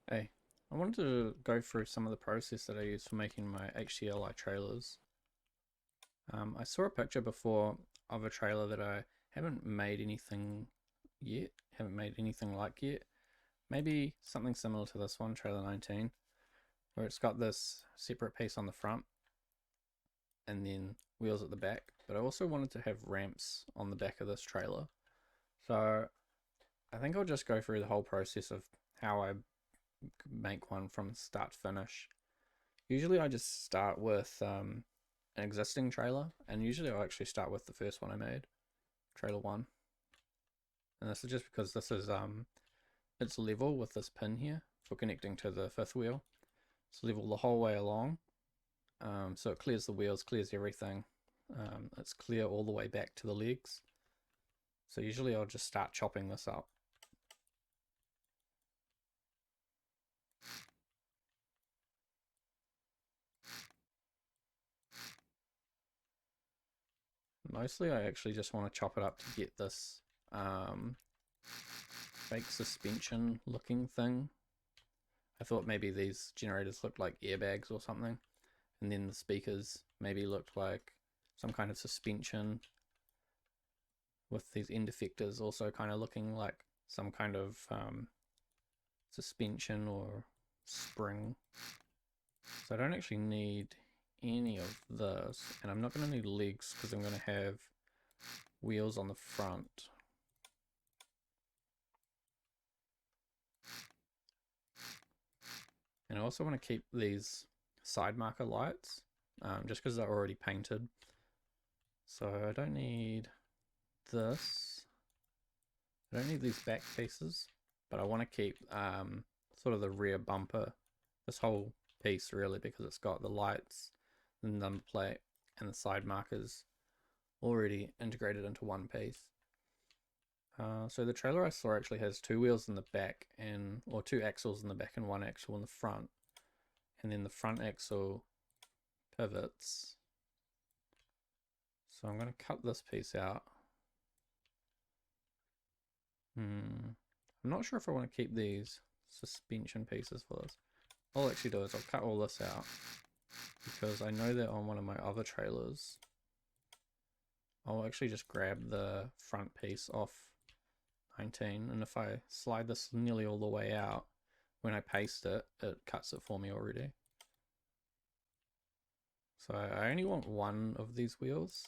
Hey, I wanted to go through some of the process that I use for making my HDLI trailers. I saw a picture before of a trailer that I haven't made anything yet, haven't made anything like yet. Maybe something similar to this one, trailer 19, where it's got this separate piece on the front and then wheels at the back. But I also wanted to have ramps on the back of this trailer. So I think I'll just go through the whole process of how I make one from start to finish. Usually I just start with an existing trailer, and usually I'll actually start with the first one I made, trailer 1. And this is just because this is it's level with this pin here for connecting to the fifth wheel. It's level the whole way along, so it clears the wheels, clears everything. It's clear all the way back to the legs. So usually I'll just start chopping this up. Mostly I actually just want to chop it up to get this fake suspension looking thing. I thought maybe these generators looked like airbags or something, and then the speakers maybe looked like some kind of suspension, with these end effectors also kind of looking like some kind of suspension or spring. So I don't actually need any of this, and I'm not going to need legs because I'm going to have wheels on the front. And I also want to keep these side marker lights just because they're already painted. So I don't need this. I don't need these back pieces, but I want to keep sort of the rear bumper, this whole piece really, because it's got the lights, the number plate, and the side markers already integrated into one piece. So the trailer I saw actually has two wheels in the back, or two axles in the back and one axle in the front, and then the front axle pivots. So I'm going to cut this piece out. I'm not sure if I want to keep these suspension pieces for this. All I'll actually do is I'll cut all this out, because I know that on one of my other trailers I'll actually just grab the front piece off 19, and if I slide this nearly all the way out, when I paste it, it cuts it for me already. So I only want one of these wheels.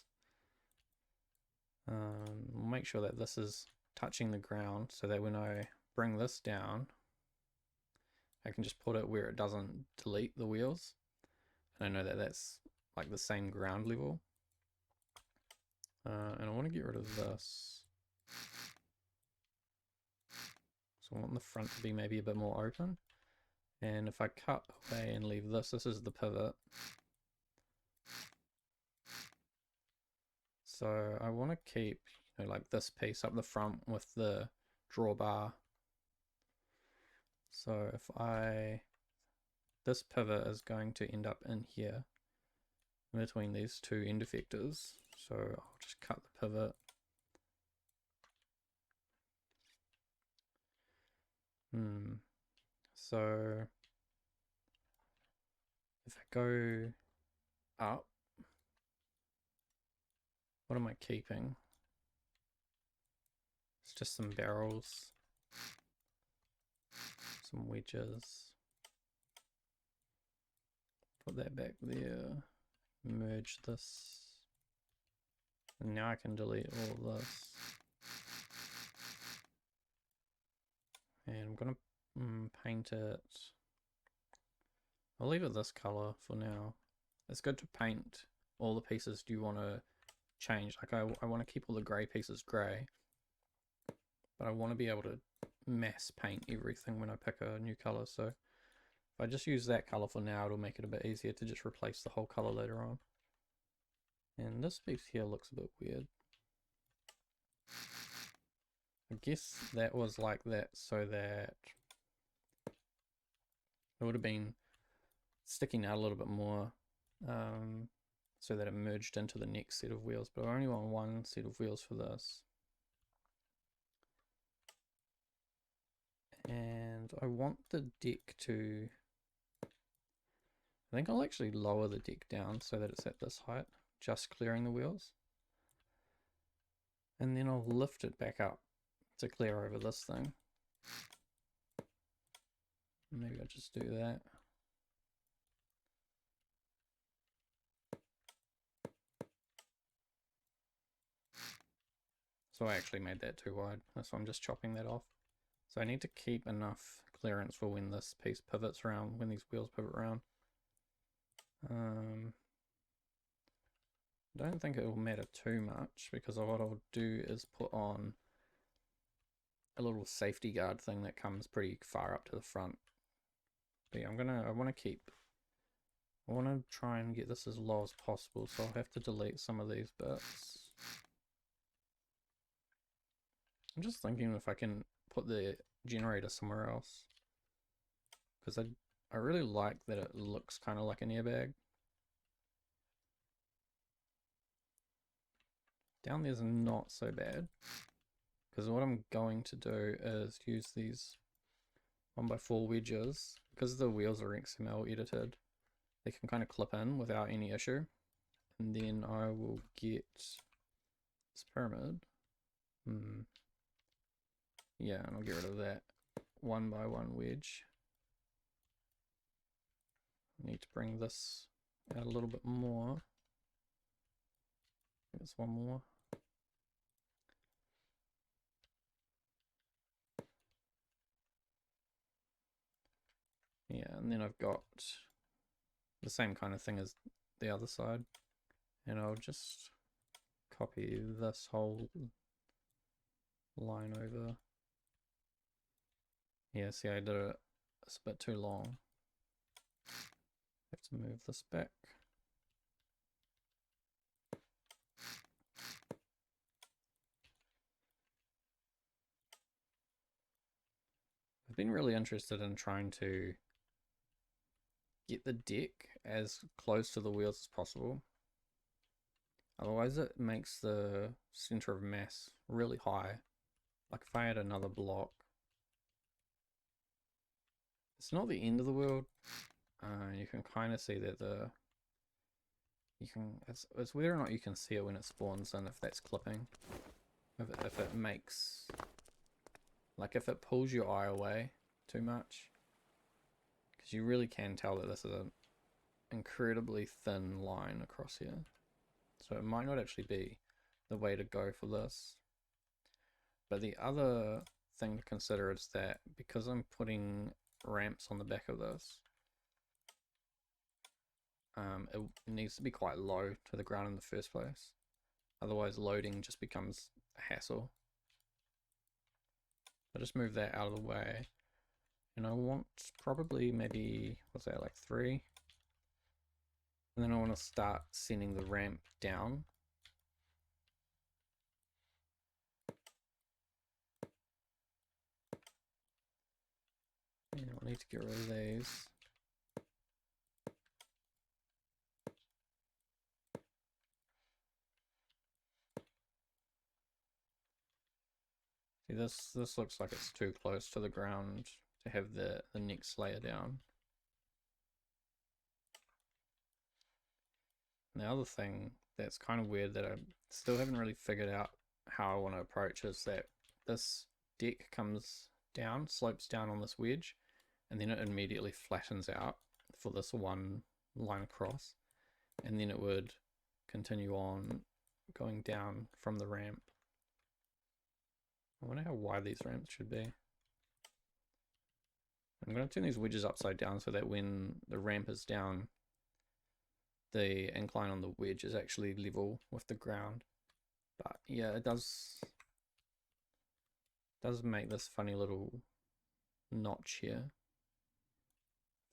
We'll make sure that this is touching the ground so that when I bring this down, I can just put it where it doesn't delete the wheels. And I know that that's like the same ground level. And I want to get rid of this. So I want the front to be maybe a bit more open. And if I cut away and leave this, this is the pivot. So I want to keep, like this piece up the front with the drawbar. So if this pivot is going to end up in here between these two end effectors. So I'll just cut the pivot. So if I go up, what am I keeping? It's just some barrels, some wedges. Put that back there. Merge this. And now I can delete all of this. And I'm gonna paint it. I'll leave it this color for now. It's good to paint all the pieces you want to change. Like I want to keep all the grey pieces grey, but I want to be able to mass paint everything when I pick a new color. So if I just use that color for now, it'll make it a bit easier to just replace the whole color later on. And this piece here looks a bit weird. I guess that was like that so that it would have been sticking out a little bit more, so that it merged into the next set of wheels, but I only want one set of wheels for this. And And I want the deck to... I think I'll actually lower the deck down so that it's at this height, just clearing the wheels. And then I'll lift it back up to clear over this thing. Maybe I'll just do that. So I actually made that too wide, so I'm just chopping that off. So I need to keep enough clearance for when this piece pivots around, when these wheels pivot around. I don't think it will matter too much, because what I'll do is put on a little safety guard thing that comes pretty far up to the front. But yeah, I want to try and get this as low as possible, so I'll have to delete some of these bits. I'm just thinking if I can put the generator somewhere else, because I really like that it looks kind of like an airbag. Down there's not so bad, because what I'm going to do is use these 1x4 wedges. Because the wheels are XML edited, they can kind of clip in without any issue. And then I will get this pyramid. Yeah, and I'll get rid of that 1x1 wedge. I need to bring this out a little bit more. There's one more. Yeah, and then I've got the same kind of thing as the other side. And I'll just copy this whole line over. Yeah, see, I did it. It's a bit too long. Have to move this back. I've been really interested in trying to get the deck as close to the wheels as possible. Otherwise it makes the center of mass really high. Like if I had another block, it's not the end of the world. You can kind of see that it's whether or not you can see it when it spawns and if that's clipping. If it makes, like if it pulls your eye away too much, because you really can tell that this is an incredibly thin line across here. So it might not actually be the way to go for this. But the other thing to consider is that because I'm putting ramps on the back of this, it needs to be quite low to the ground in the first place. Otherwise loading just becomes a hassle. I'll just move that out of the way. And I want probably maybe, what's that, like 3? And then I want to start sending the ramp down. And I'll need to get rid of these. See, this looks like it's too close to the ground to have the next layer down. And the other thing that's kind of weird that I still haven't really figured out how I want to approach is that this deck comes down, slopes down on this wedge, and then it immediately flattens out for this one line across, and then it would continue on going down from the ramp. I wonder how wide these ramps should be. I'm going to turn these wedges upside down so that when the ramp is down, the incline on the wedge is actually level with the ground. But yeah, it does make this funny little notch here.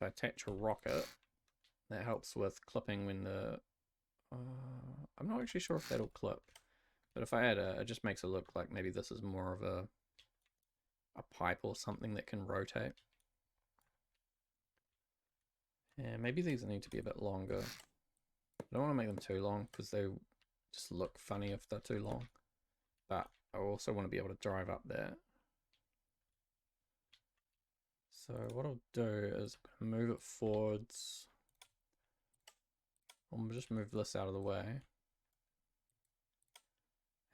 If I attach a rocket, that helps with clipping when the... I'm not actually sure if that'll clip. But if I add it just makes it look like maybe this is more of a pipe or something that can rotate. And maybe these need to be a bit longer. I don't want to make them too long because they just look funny if they're too long. But I also want to be able to drive up there. So what I'll do is move it forwards. I'll just move this out of the way.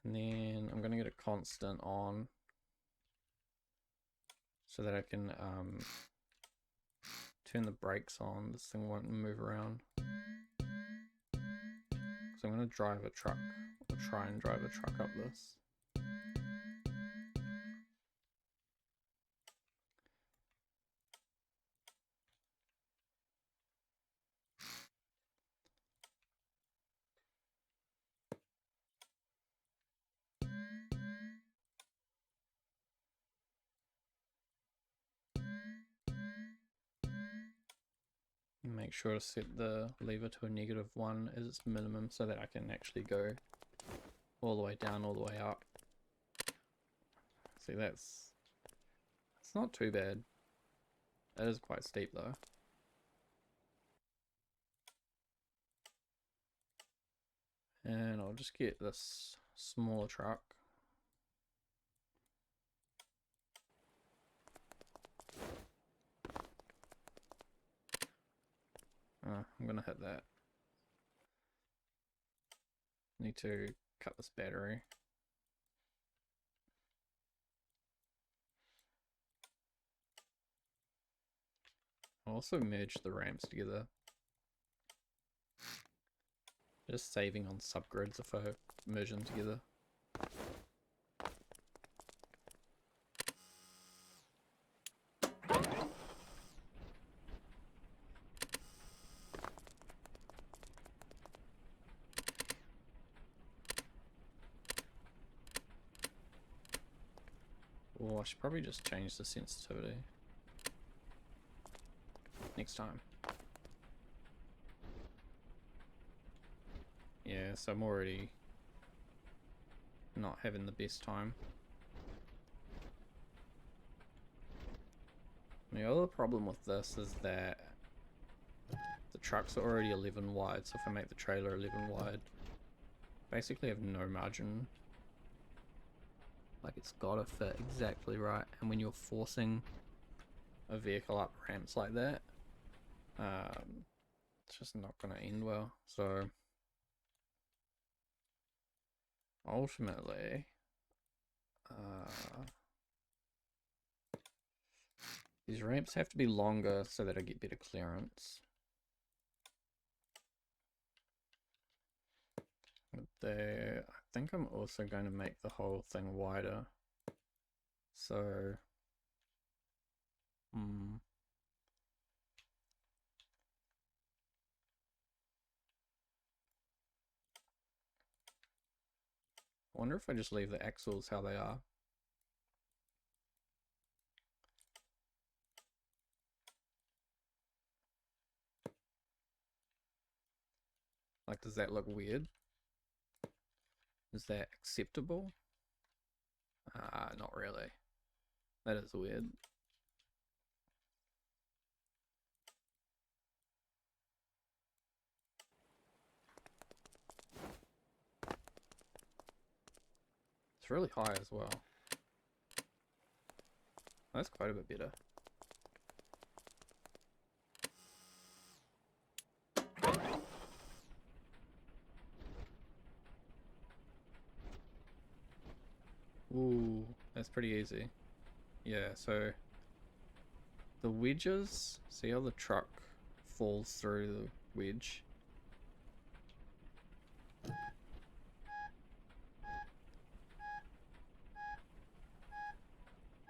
And then I'm going to get a constant on so that I can turn the brakes on. This thing won't move around. So I'm going to drive a truck, or try and drive a truck up this. Make sure to set the lever to a -1 as its minimum so that I can actually go all the way down, all the way up. See, it's not too bad. It is quite steep though. And I'll just get this smaller truck. I'm gonna hit that. Need to cut this battery. I'll also merge the ramps together. Just saving on subgrids if I merge them together. Oh, I should probably just change the sensitivity next time. Yeah, so I'm already not having the best time. The other problem with this is that the trucks are already 11 wide, so if I make the trailer 11 wide, basically I have no margin. Like, it's gotta fit exactly right, and when you're forcing a vehicle up ramps like that, it's just not gonna end well. So ultimately, these ramps have to be longer so that I get better clearance. I think I'm also going to make the whole thing wider. So, I wonder if I just leave the axles how they are. Like, does that look weird? Is that acceptable? Not really. That is weird. It's really high as well. That's quite a bit better. Ooh, that's pretty easy. Yeah, so the wedges, see how the truck falls through the wedge?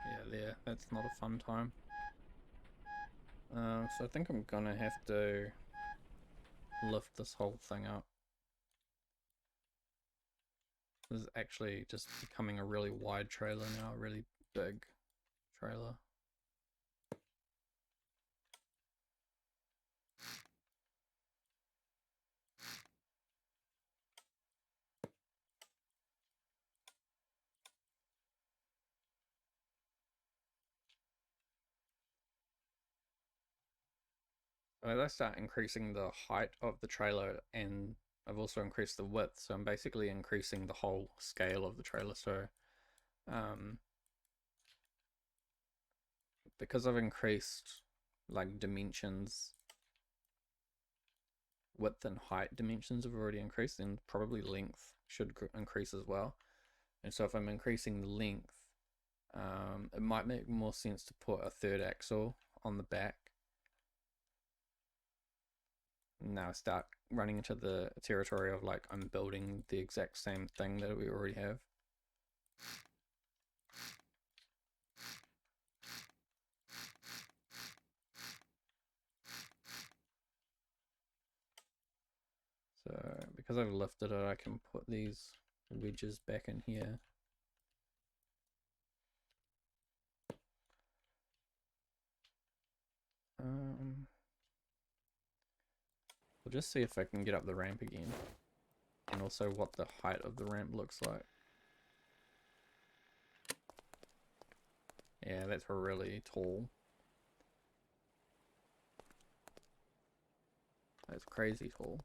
Yeah, there, that's not a fun time. So I think I'm gonna have to lift this whole thing up. This is actually just becoming a really wide trailer now, a really big trailer. As I start increasing the height of the trailer, and I've also increased the width, so I'm basically increasing the whole scale of the trailer. So because I've increased like dimensions, width and height dimensions have already increased, then probably length should increase as well. And so if I'm increasing the length, it might make more sense to put a third axle on the back. Now I start running into the territory of like I'm building the exact same thing that we already have. So because I've lifted it, I can put these wedges back in here. We'll just see if I can get up the ramp again, and also what the height of the ramp looks like. Yeah, that's really tall. That's crazy tall.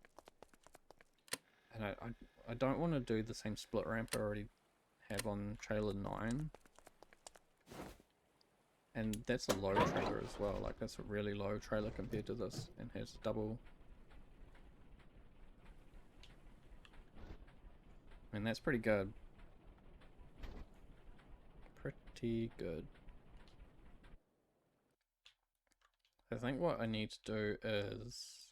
And I don't want to do the same split ramp I already have on trailer 9. And that's a low trailer as well, like that's a really low trailer compared to this, and has double. And that's pretty good. Pretty good. I think what I need to do is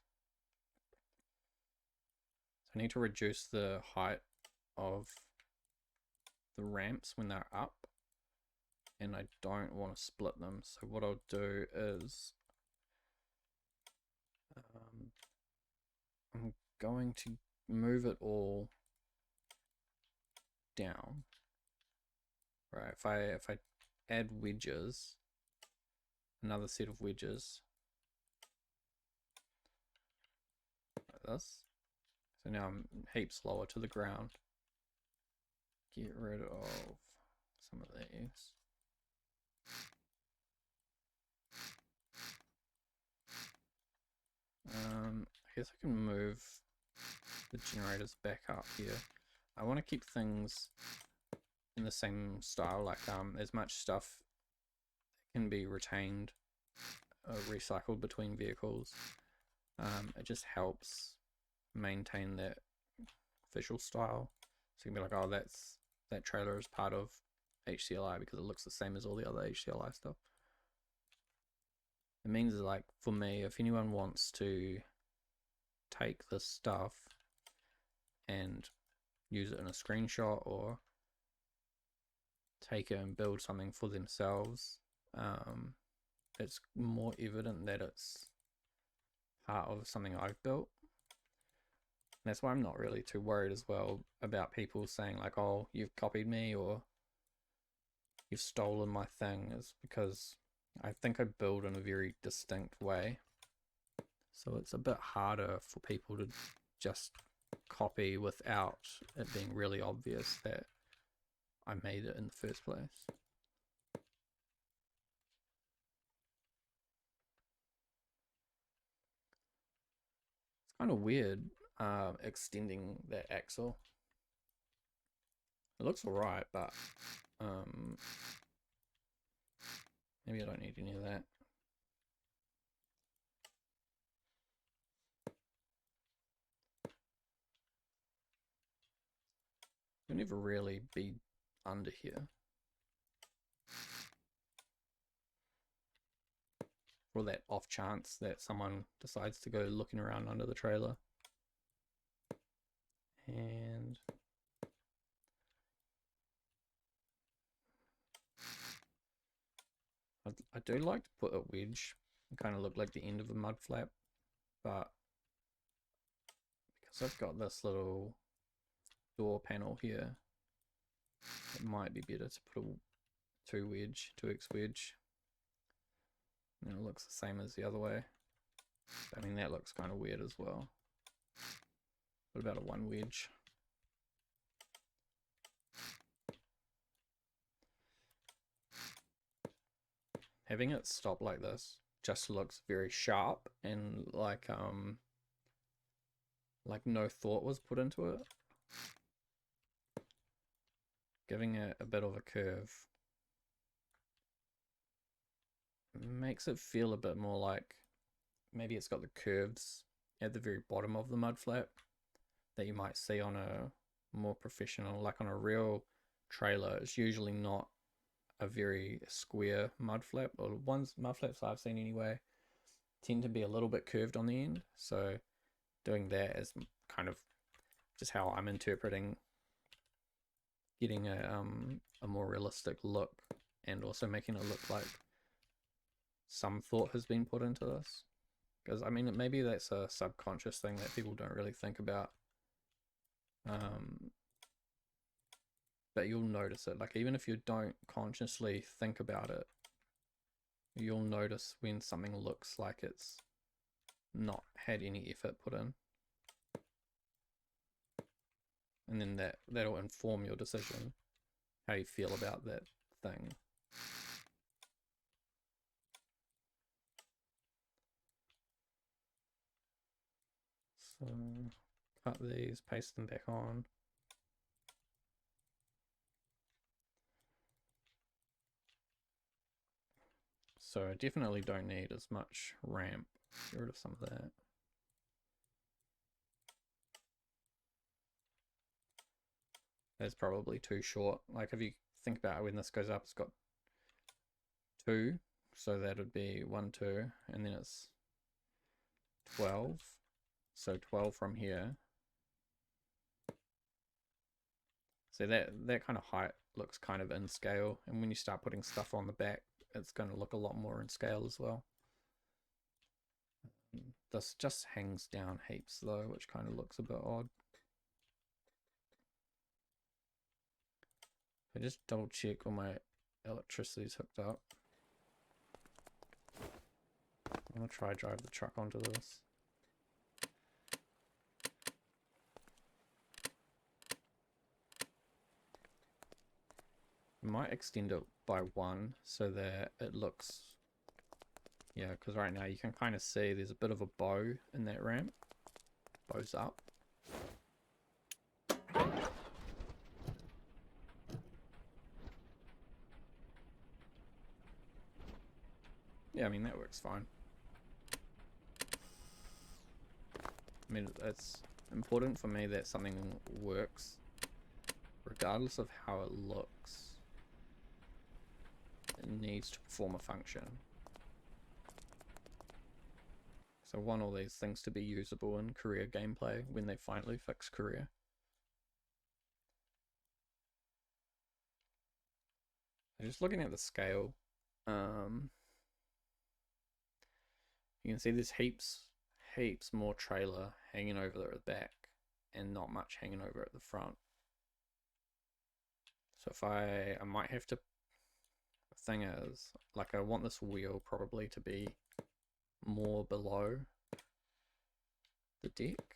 I need to reduce the height of the ramps when they're up, and I don't want to split them. So what I'll do is I'm going to move it all down. Right, if I add wedges, another set of wedges like this, so now I'm heaps lower to the ground. Get rid of some of these. I guess I can move the generators back up here. I want to keep things in the same style, like as much stuff can be retained, recycled between vehicles. It just helps maintain that visual style. So you can be like, oh, that trailer is part of HCLI because it looks the same as all the other HCLI stuff. It means, like, for me, if anyone wants to take this stuff and use it in a screenshot or take it and build something for themselves, it's more evident that it's part of something I've built. And that's why I'm not really too worried as well about people saying like, oh, you've copied me or you've stolen my thing, is because I think I build in a very distinct way. So it's a bit harder for people to just copy without it being really obvious that I made it in the first place. It's kind of weird extending that axle. It looks alright, but maybe I don't need any of that. You'll never really be under here. For that off chance that someone decides to go looking around under the trailer. And I do like to put a wedge and kind of look like the end of a mud flap, but because I've got this little door panel here, it might be better to put a 2x wedge. And it looks the same as the other way. I mean, that looks kind of weird as well. What about a 1 wedge? Having it stop like this just looks very sharp and like no thought was put into it. Giving it a bit of a curve makes it feel a bit more like maybe it's got the curves at the very bottom of the mud flap that you might see on a more professional, like on a real trailer. It's usually not a very square mud flap, or ones mud flaps I've seen anyway tend to be a little bit curved on the end. So doing that is kind of just how I'm interpreting getting a more realistic look, and also making it look like some thought has been put into this. Because I mean, maybe that's a subconscious thing that people don't really think about. But you'll notice it. Like, even if you don't consciously think about it, you'll notice when something looks like it's not had any effort put in. And then that'll inform your decision, how you feel about that thing. So cut these, paste them back on. So I definitely don't need as much ramp. Get rid of some of that. That's probably too short. Like, if you think about it, when this goes up, it's got 2. So that would be 1, 2, and then it's 12. So 12 from here. So that kind of height looks kind of in scale, and when you start putting stuff on the back, it's going to look a lot more in scale as well. This just hangs down heaps though, which kind of looks a bit odd. I just double check all my electricity's hooked up. I'm gonna try drive the truck onto this. I might extend it by 1 so that it looks, yeah, because right now you can kind of see there's a bit of a bow in that ramp. Bows up. Yeah, I mean, that works fine. I mean, it's important for me that something works regardless of how it looks. It needs to perform a function. So I want all these things to be usable in career gameplay when they finally fix career. Just looking at the scale, you can see there's heaps more trailer hanging over at the back and not much hanging over at the front. So if I might have to, the thing is, like, I want this wheel probably to be more below the deck.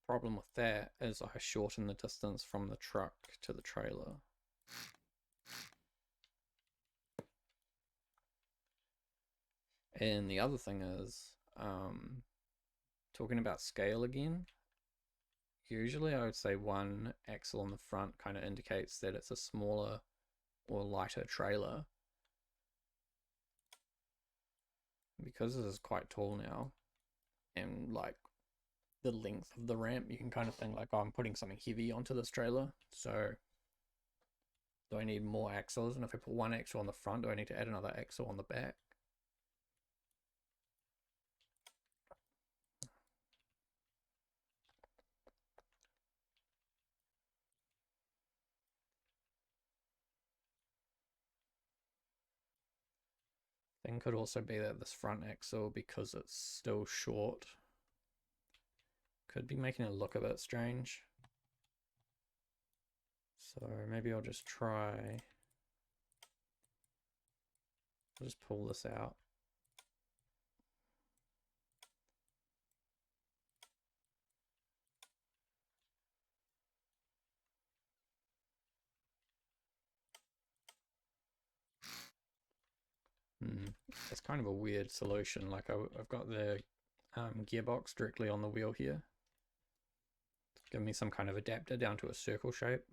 Problem with that is I shorten the distance from the truck to the trailer. And the other thing is, talking about scale again, usually I would say 1 axle on the front kind of indicates that it's a smaller or lighter trailer. Because this is quite tall now, and like the length of the ramp, you can kind of think like, oh, I'm putting something heavy onto this trailer, so do I need more axles? And if I put 1 axle on the front, do I need to add another axle on the back? Thing could also be that this front axle, because it's still short, could be making it look a bit strange. So maybe I'll just try, I'll just pull this out. It's kind of a weird solution. Like, I've got the gearbox directly on the wheel here. Give me some kind of adapter down to a circle shape.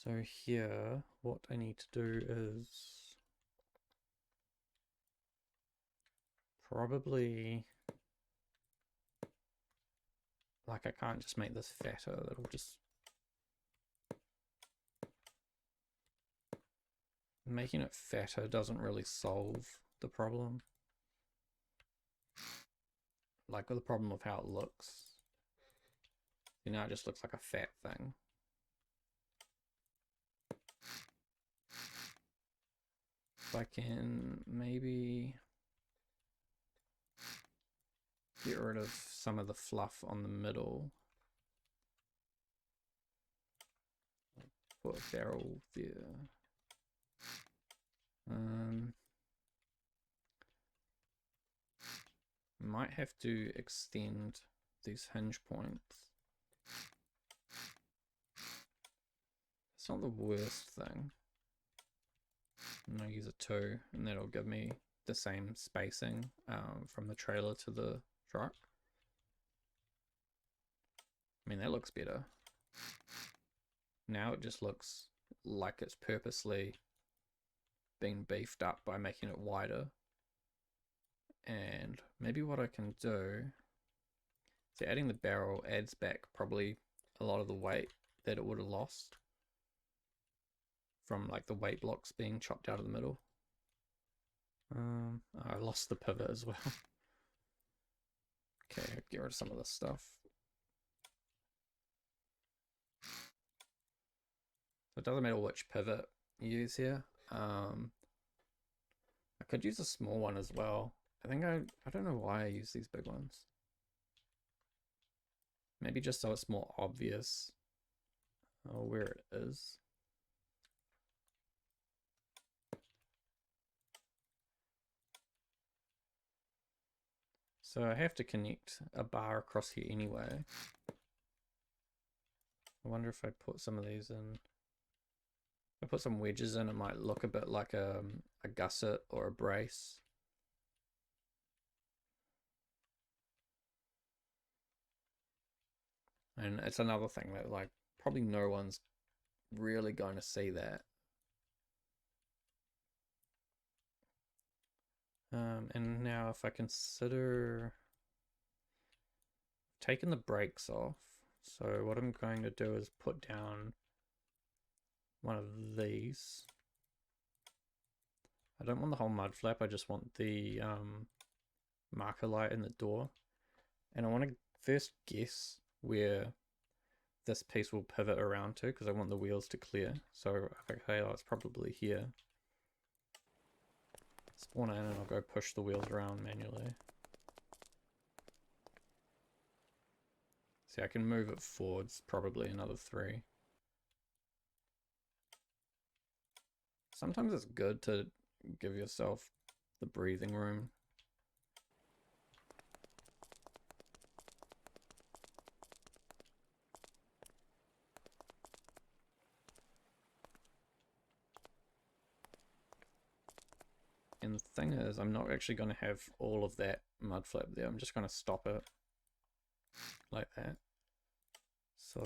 So here, what I need to do is probably, like, I can't just make this fatter, that'll just, making it fatter doesn't really solve the problem. Like with the problem of how it looks. You know, it just looks like a fat thing. If I can maybe get rid of some of the fluff on the middle. Put a barrel there. Might have to extend these hinge points. It's not the worst thing. I'm gonna use a 2, and that'll give me the same spacing from the trailer to the truck. I mean, that looks better. Now it just looks like it's purposely been beefed up by making it wider. And maybe what I can do, so adding the barrel adds back probably a lot of the weight that it would have lost from like the weight blocks being chopped out of the middle. I lost the pivot as well. Okay, get rid of some of this stuff. So it doesn't matter which pivot you use here. I could use a small one as well. I don't know why I use these big ones. Maybe just so it's more obvious where it is. So I have to connect a bar across here anyway. I wonder if I put some of these in. If I put some wedges in, it might look a bit like a gusset or a brace. And it's another thing that like probably no one's really going to see that. And now if I consider taking the brakes off, so what I'm going to do is put down one of these. I don't want the whole mud flap, I just want the marker light in the door. And I want to first guess where this piece will pivot around to, because I want the wheels to clear. So, okay, it's probably here. Spawn in and I'll go push the wheels around manually. See, I can move it forwards probably another 3. Sometimes it's good to give yourself the breathing room. And the thing is, I'm not actually going to have all of that mud flap there. I'm just going to stop it like that. So,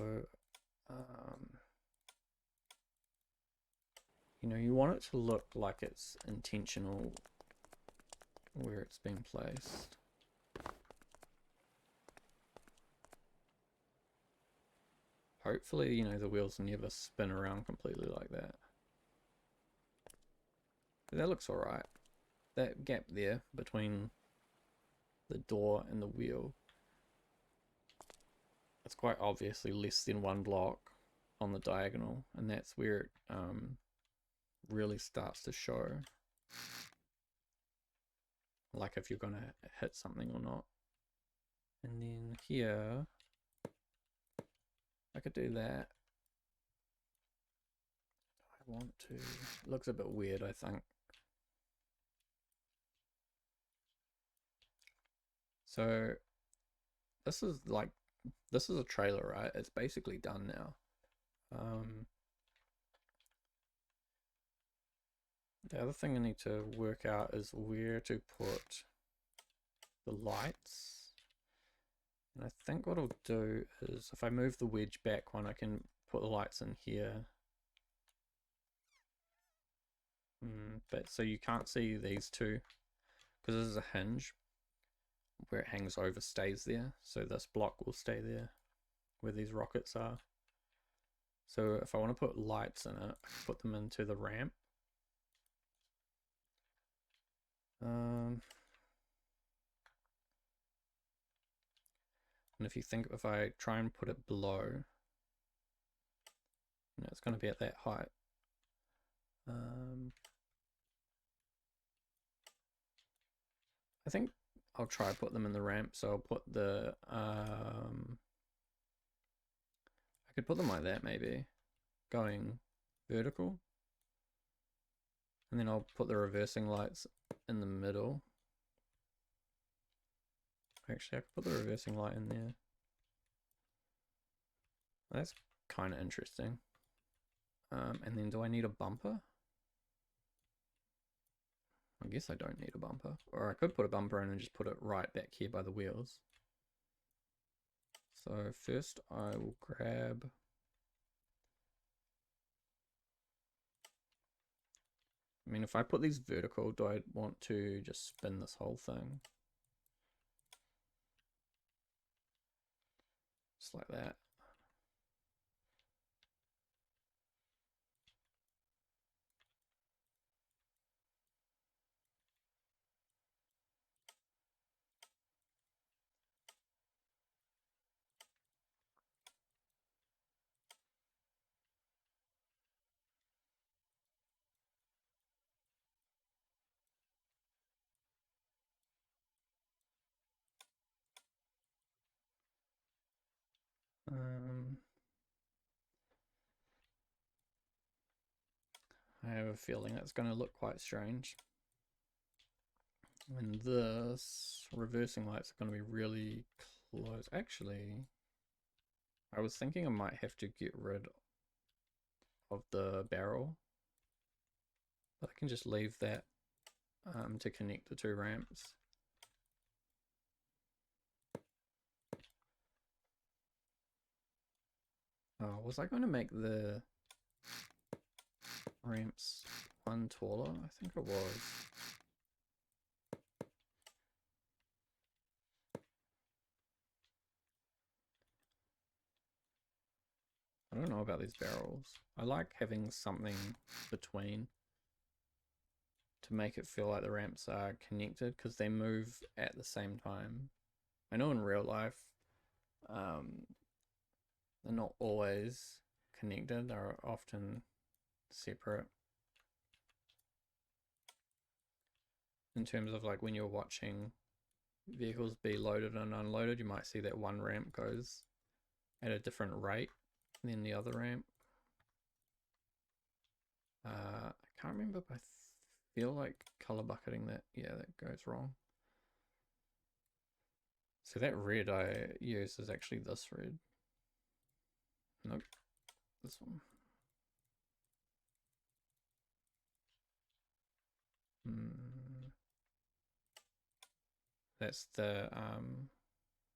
you know, you want it to look like it's intentional where it's been placed. Hopefully, you know, the wheels never spin around completely like that. But that looks alright. That gap there between the door and the wheel, it's quite obviously less than 1 block on the diagonal, and that's where it really starts to show, like if you're going to hit something or not. And then here, I could do that. I want to, it looks a bit weird, I think. So this is a trailer, right? It's basically done now. The other thing I need to work out is where to put the lights. And I think what I'll do is if I move the wedge back one, I can put the lights in here. But so you can't see these two because this is a hinge. Where it hangs over stays there, so this block will stay there where these rockets are. So if I want to put lights in it, I can put them into the ramp. And if you think, if I try and put it below, it's going to be at that height. I think I'll try to put them in the ramp. So I'll put the I could put them like that maybe, going vertical, and then I'll put the reversing lights in the middle. Actually, I could put the reversing light in there. That's kind of interesting. And then do I need a bumper? I guess I don't need a bumper. Or I could put a bumper in and just put it right back here by the wheels. So first I will grab... I mean, if I put these vertical, do I want to just spin this whole thing? Just like that. I have a feeling that's going to look quite strange. And this reversing lights are going to be really close. Actually, I was thinking I might have to get rid of the barrel, but I can just leave that to connect the two ramps. Oh, was I going to make the ramps one taller? I think it was. I don't know about these barrels. I like having something between to make it feel like the ramps are connected because they move at the same time. I know in real life, they're not always connected, they're often separate. In terms of like when you're watching vehicles be loaded and unloaded, you might see that one ramp goes at a different rate than the other ramp. I can't remember, but I feel like color bucketing that, yeah, that goes wrong. So that red I use is actually this red. Nope, this one. That's the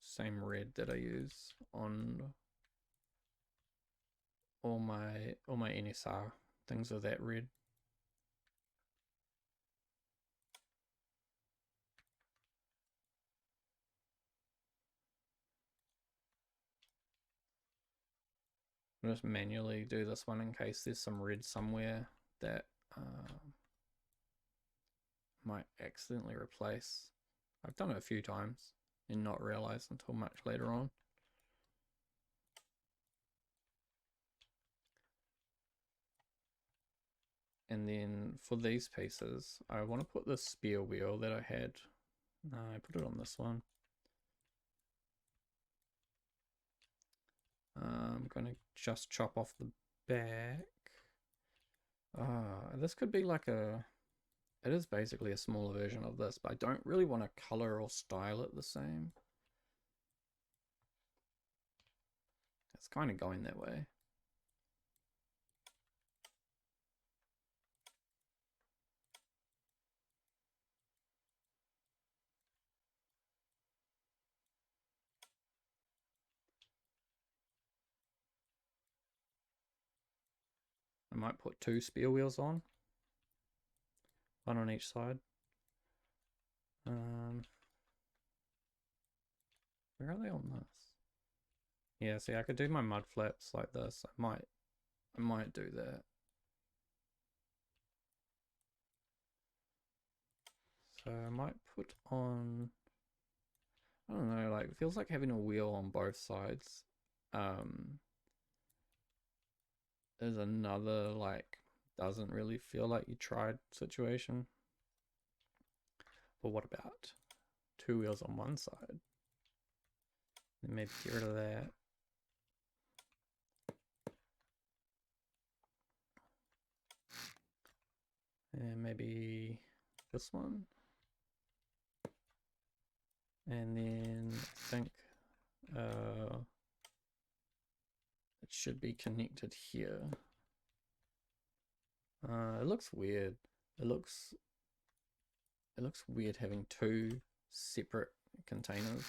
same red that I use on all my NSR things are that red. I'll just manually do this one in case there's some red somewhere that might accidentally replace. I've done it a few times and not realized until much later on. And then for these pieces, I want to put this spear wheel that I had. No, I put it on this one. I'm going to just chop off the back. This could be like a... It is basically a smaller version of this, but I don't really want to color or style it the same. It's kind of going that way. I might put two spear wheels on. one on each side. Where are they on this? Yeah, see, I could do my mud flaps like this. I might do that. So I might put on, I don't know, like it feels like having a wheel on both sides is another like doesn't really feel like you tried situation. But what about two wheels on one side? And maybe get rid of that. And maybe this one. And then I think it should be connected here. It looks weird. It looks weird having two separate containers.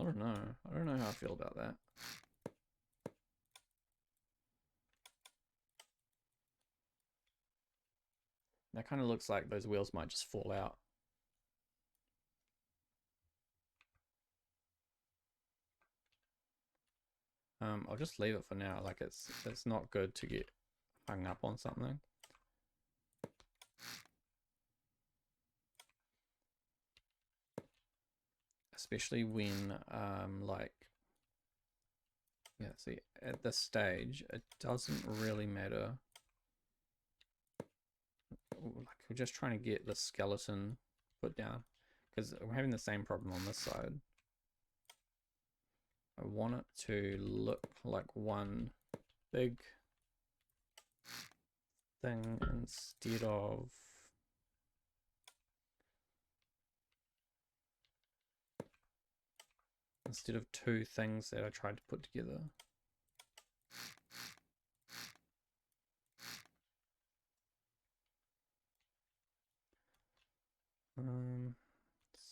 I don't know. I don't know how I feel about that. That kind of looks like those wheels might just fall out. I'll just leave it for now. Like it's not good to get hung up on something. Especially when like, yeah, see, at this stage it doesn't really matter. Like we're just trying to get the skeleton put down because we're having the same problem on this side. I want it to look like one big thing instead of two things that I tried to put together.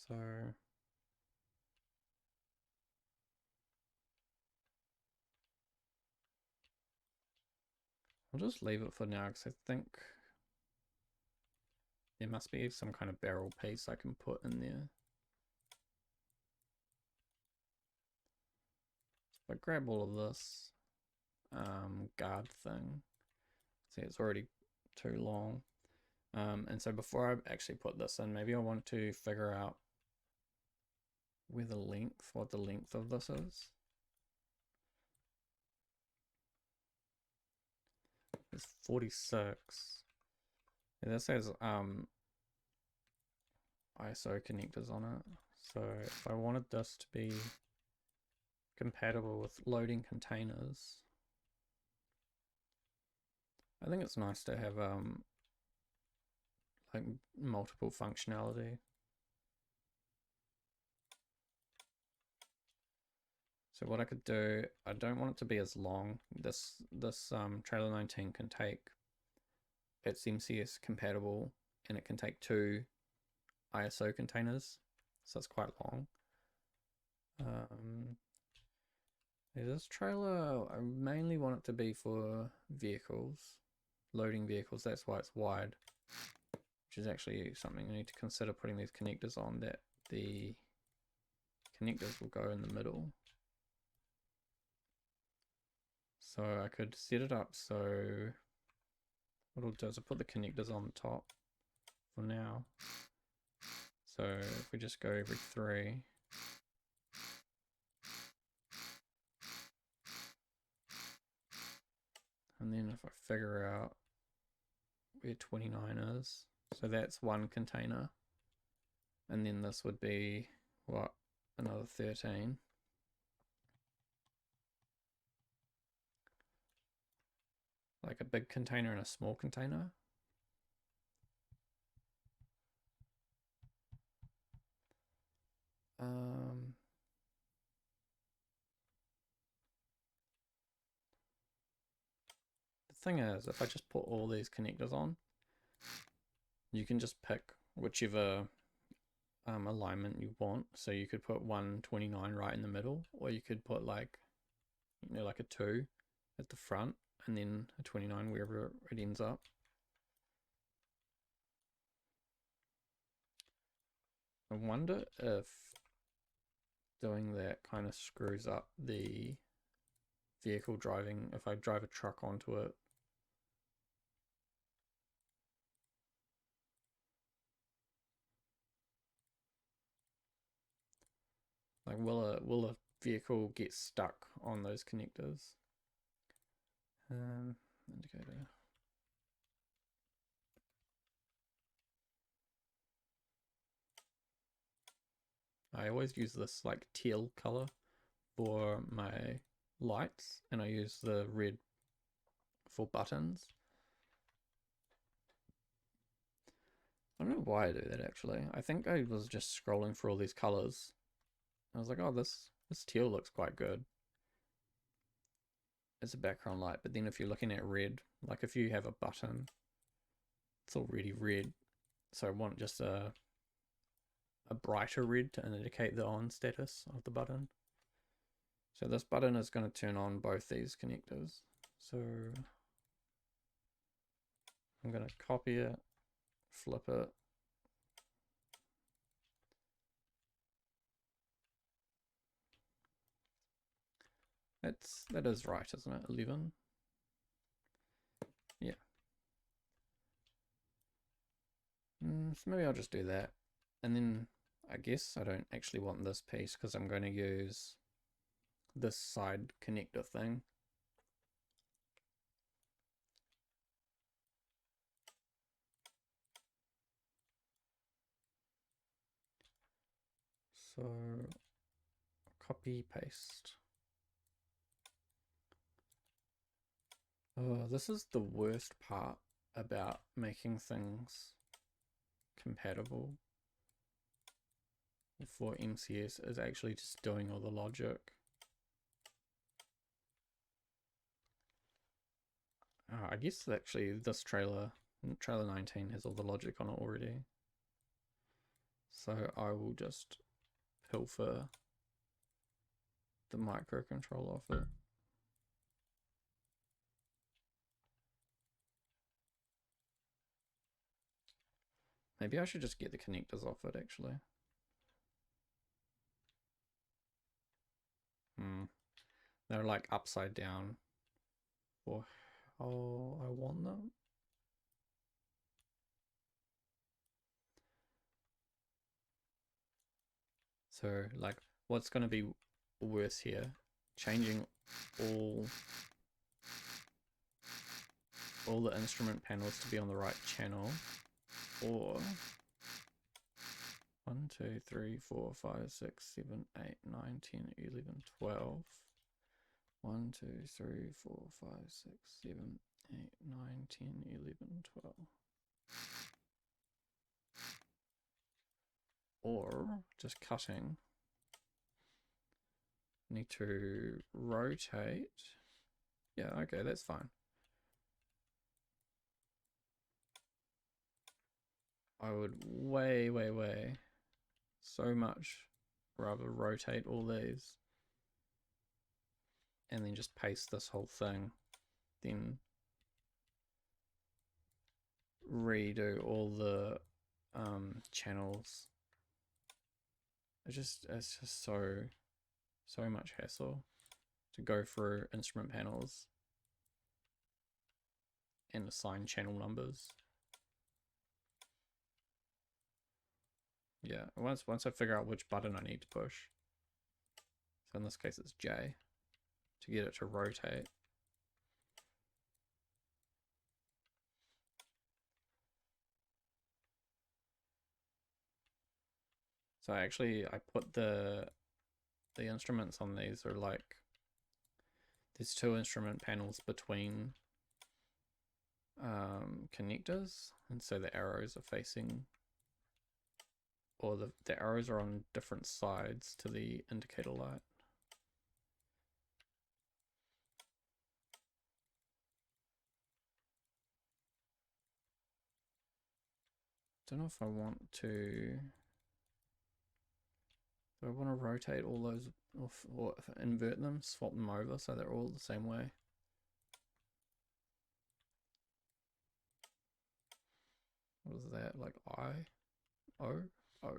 So I'll just leave it for now because I think there must be some kind of barrel piece I can put in there. So if I grab all of this guard thing, see it's already too long. And so before I actually put this in, maybe I want to figure out what the length of this is. It's 46. Yeah, this has ISO connectors on it. So if I wanted this to be compatible with loading containers, I think it's nice to have like multiple functionality. So what I could do, I don't want it to be as long. This trailer 19 can take, it's MCS compatible and it can take 2 ISO containers, so it's quite long. This trailer, I mainly want it to be for vehicles, loading vehicles. That's why it's wide, which is actually something I need to consider putting these connectors on, that the connectors will go in the middle. So I could set it up so what I'll do is I'll put the connectors on the top for now. So if we just go every 3, and then if I figure out where 29 is, so that's 1 container, and then this would be what, another 13. Like a big container and a small container. The thing is, if I just put all these connectors on, you can just pick whichever alignment you want. So you could put 129 right in the middle, or you could put like, you know, like a 2 at the front and then a 29 wherever it ends up. I wonder if doing that kind of screws up the vehicle driving if I drive a truck onto it. Like, will a vehicle get stuck on those connectors? Indicator. I always use this like teal color for my lights, and I use the red for buttons. I don't know why I do that actually. I think I was just scrolling through all these colors. I was like, oh, this teal looks quite good as a background light. But then if you're looking at red, like if you have a button, it's already red. So I want just a brighter red to indicate the on status of the button. So this button is going to turn on both these connectors. So I'm going to copy it, flip it. That is right, isn't it? 11. Yeah. So maybe I'll just do that. And then I guess I don't actually want this piece because I'm going to use this side connector thing. So copy, paste. Oh, this is the worst part about making things compatible for MCS, is actually just doing all the logic. I guess actually this trailer 19 has all the logic on it already. So I will just pilfer the microcontroller off it. Maybe I should just get the connectors off it actually. They're like upside down for how I want them. So like what's going to be worse here? Changing all the instrument panels to be on the right channel, or 1, 2, 3, 4, 5, 6, 7, 8, 9, 10, 11, 12. 1, 2, 3, 4, 5, 6, 7, 8, 9, 10, 11, 12. Or just cutting. Need to rotate. Yeah, okay, that's fine. I would way so much rather rotate all these and then just paste this whole thing, then redo all the channels. It's just so much hassle to go through instrument panels and assign channel numbers. Yeah, once I figure out which button I need to push, so in this case it's J, to get it to rotate. So I put the instruments on these are like, there's 2 instrument panels between connectors, and so the arrows are facing, or the arrows are on different sides to the indicator light. don't know if I want to. Do I want to rotate all those or invert them, swap them over so they're all the same way? What is that? Like I? O? O.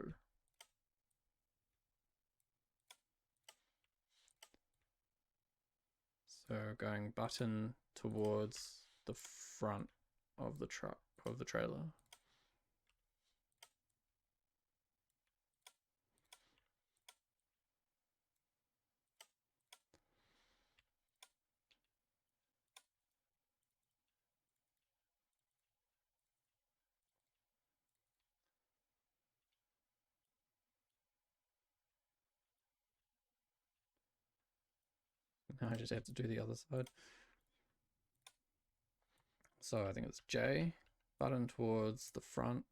So going button towards the front of the truck, of the trailer. Now I just have to do the other side. So I think it's J, button towards the front.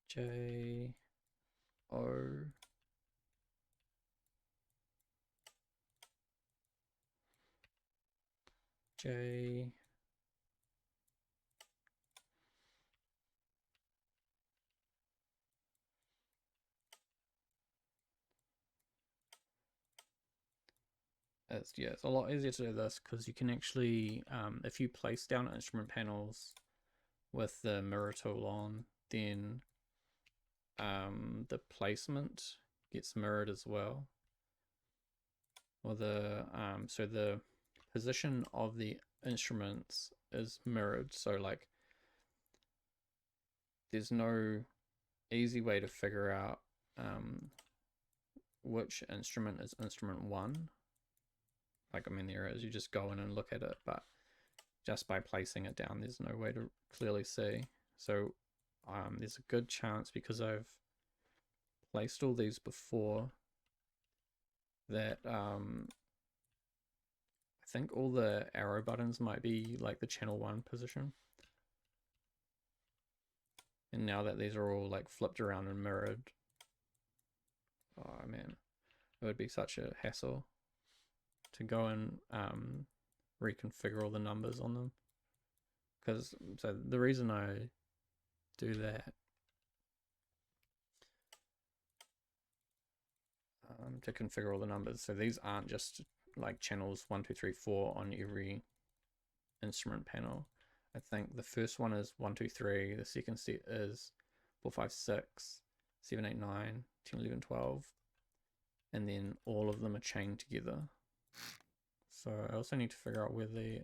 J, O, J, it's a lot easier to do this because you can actually, if you place down instrument panels with the mirror tool on, then the placement gets mirrored as well. Or so the position of the instruments is mirrored. So like, there's no easy way to figure out which instrument is instrument 1. Like, I mean, there is, you just go in and look at it, but just by placing it down, there's no way to clearly see. So there's a good chance, because I've placed all these before, that I think all the arrow buttons might be like the channel 1 position. And now that these are all like flipped around and mirrored, oh man, it would be such a hassle to go and reconfigure all the numbers on them. Because, so the reason I do that to configure all the numbers, so these aren't just like channels 1, 2, 3, 4 on every instrument panel. I think the first one is 1, 2, 3, the second set is 4, 5, 6, 7, 8, 9, 10, 11, 12, and then all of them are chained together. So I also need to figure out where the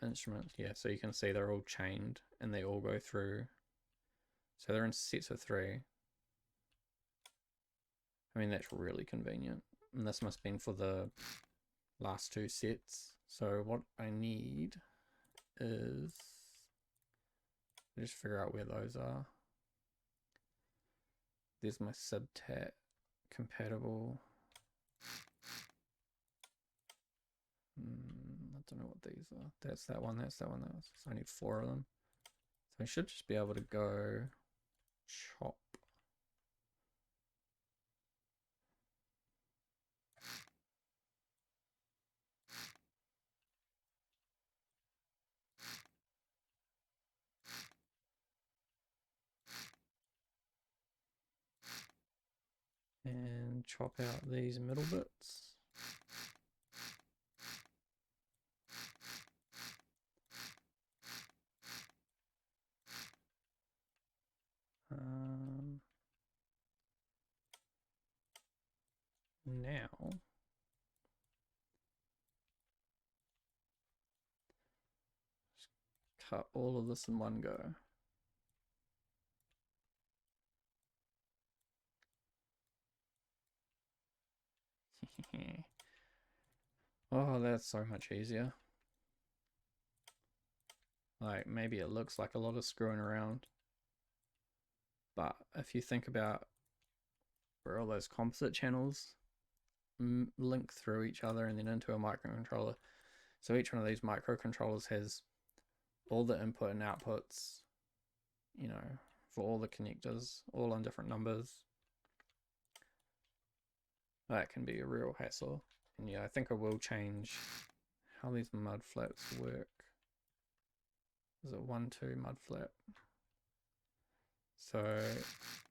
instruments, yeah, so you can see they're all chained and they all go through. So they're in sets of 3. I mean, that's really convenient. And this must have been for the last 2 sets. So what I need is just figure out where those are. There's my subtat compatible. I don't know what these are. That's that one, that's that one, that's. So I need 4 of them. So I should just be able to go chop. And chop out these middle bits. Now just cut all of this in one go. Oh, that's so much easier. Like, maybe it looks like a lot of screwing around, but if you think about where all those composite channels link through each other and then into a microcontroller, so each one of these microcontrollers has all the input and outputs, you know, for all the connectors, all on different numbers. That can be a real hassle. And yeah, I think I will change how these mud flaps work. Is it 1-2 mud flap? So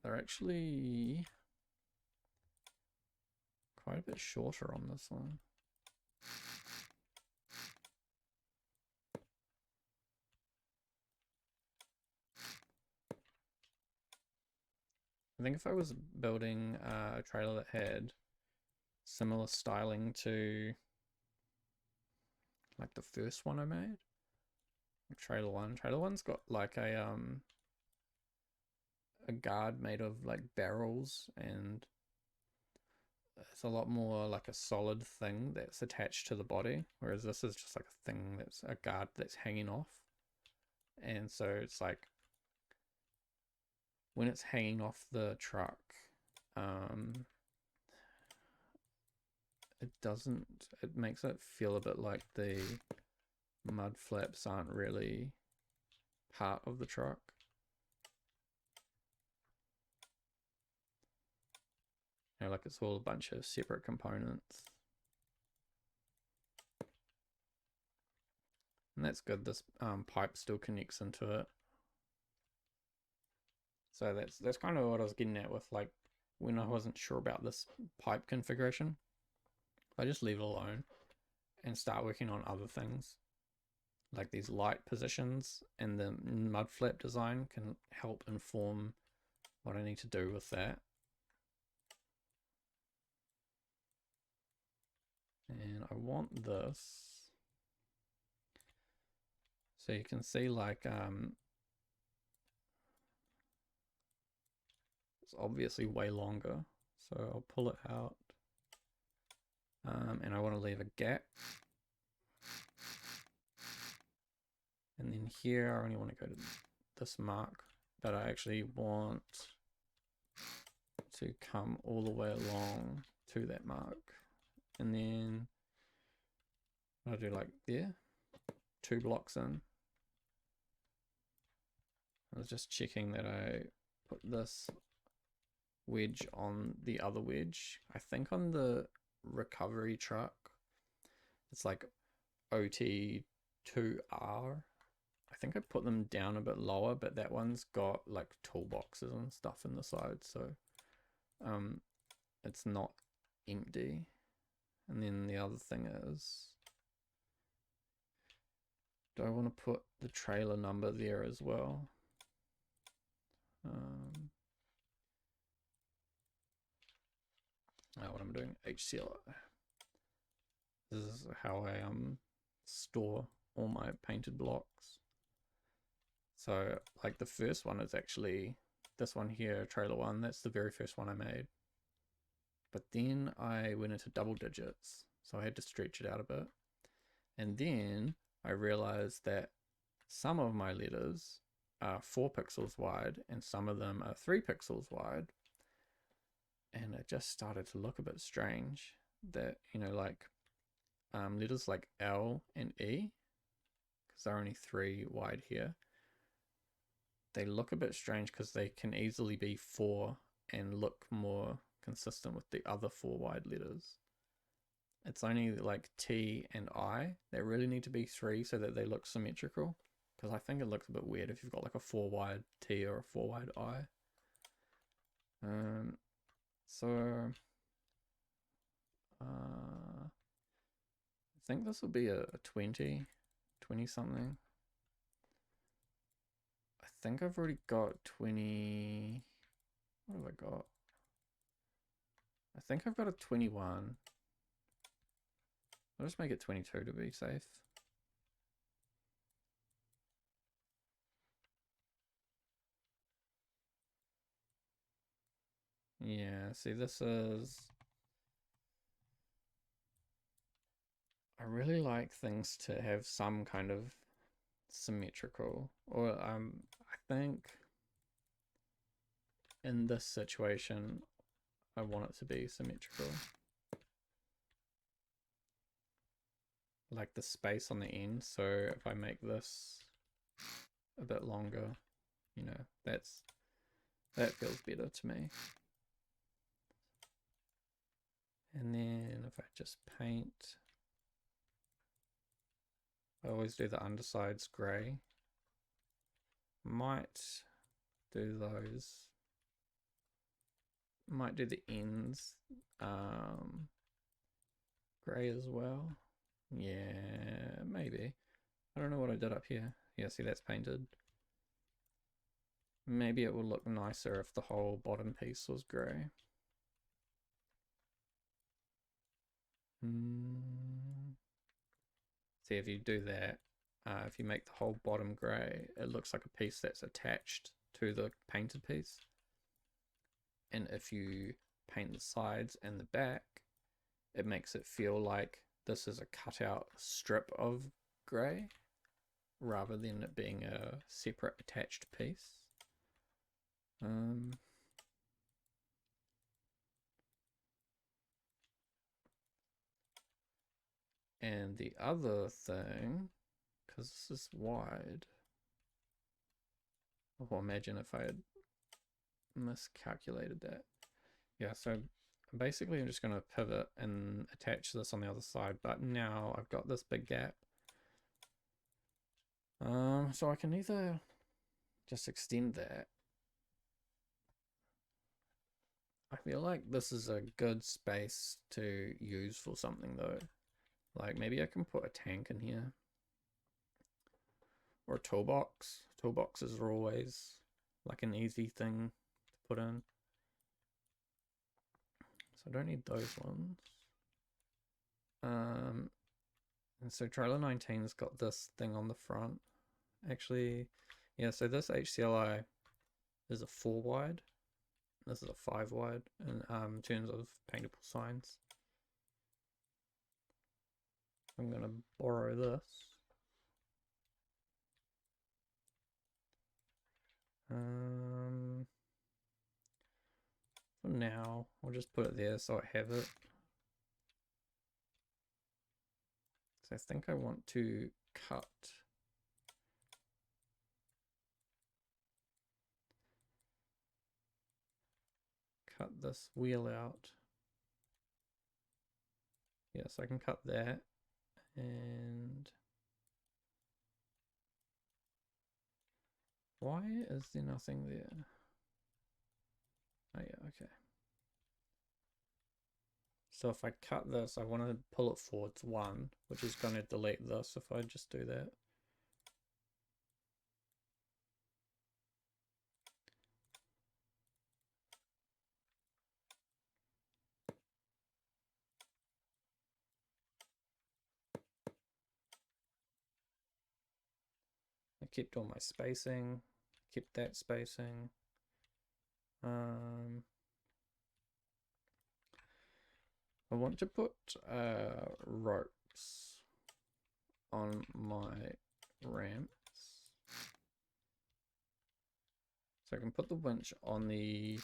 they're actually quite a bit shorter on this one. I think if I was building a trailer that had similar styling to like the first one I made, trailer one's got like a guard made of like barrels, and it's a lot more like a solid thing that's attached to the body, whereas this is just like a thing that's a guard that's hanging off. And so it's like when it's hanging off the truck, it makes it feel a bit like the mud flaps aren't really part of the truck. You know, like it's all a bunch of separate components. And that's good. This pipe still connects into it. So that's kind of what I was getting at with like when I wasn't sure about this pipe configuration. I just leave it alone and start working on other things. Like these light positions and the mud flap design can help inform what I need to do with that. And I want this. So you can see like it's obviously way longer. So I'll pull it out. And I want to leave a gap. And then here I only want to go to this mark, but I actually want to come all the way along to that mark. And then I'll do like there, 2 blocks in. I was just checking that I put this wedge on the other wedge. I think on the recovery truck, it's like OT2R. I think I put them down a bit lower, but that one's got like toolboxes and stuff in the side, so it's not empty. And then the other thing is, do I want to put the trailer number there as well? What I'm doing, HCLI. This is how I store all my painted blocks. So like the first one is actually this one here, trailer 1. That's the very first one I made. But then I went into double digits, so I had to stretch it out a bit. And then I realized that some of my letters are 4 pixels wide and some of them are 3 pixels wide. And it just started to look a bit strange that, you know, like letters like L and E, because they're only 3 wide here, they look a bit strange because they can easily be 4 and look more consistent with the other 4 wide letters. It's only like T and I that really need to be 3 so that they look symmetrical, because I think it looks a bit weird if you've got like a 4 wide T or a 4 wide I. So I think this will be a 20 something. I think I've already got 20. What have I got? I think I've got a 21. I'll just make it 22 to be safe. Yeah, see, this is... I really like things to have some kind of symmetrical, or I think in this situation I want it to be symmetrical. Like the space on the end, so if I make this a bit longer, you know, that feels better to me. And then if I just paint I always do the undersides grey. Might do those. Might do the ends grey as well. Yeah, maybe. I don't know what I did up here. Yeah, see, that's painted. Maybe it will look nicer if the whole bottom piece was grey. See, if you do that, if you make the whole bottom grey, it looks like a piece that's attached to the painted piece. And if you paint the sides and the back, it makes it feel like this is a cutout strip of grey rather than it being a separate attached piece. And the other thing, because this is wide, well, imagine if I had miscalculated that. Yeah, so basically I'm just going to pivot and attach this on the other side, but now I've got this big gap. So I can either just extend that. I feel like this is a good space to use for something though. Like maybe I can put a tank in here. Or a toolbox. Toolboxes are always like an easy thing to put in. So I don't need those ones. And so trailer 19's got this thing on the front. Actually, yeah, so this HCLI is a 4 wide. This is a 5 wide in terms of paintable signs. I'm going to borrow this. For now, I'll just put it there so I have it. So I think I want to cut this wheel out. Yeah, so I can cut that, and why is there nothing there? Oh yeah, okay. So if I cut this, I want to pull it forwards 1, which is going to delete this if I just do that. I kept all my spacing, kept that spacing. I want to put ropes on my ramps. So I can put the winch on the...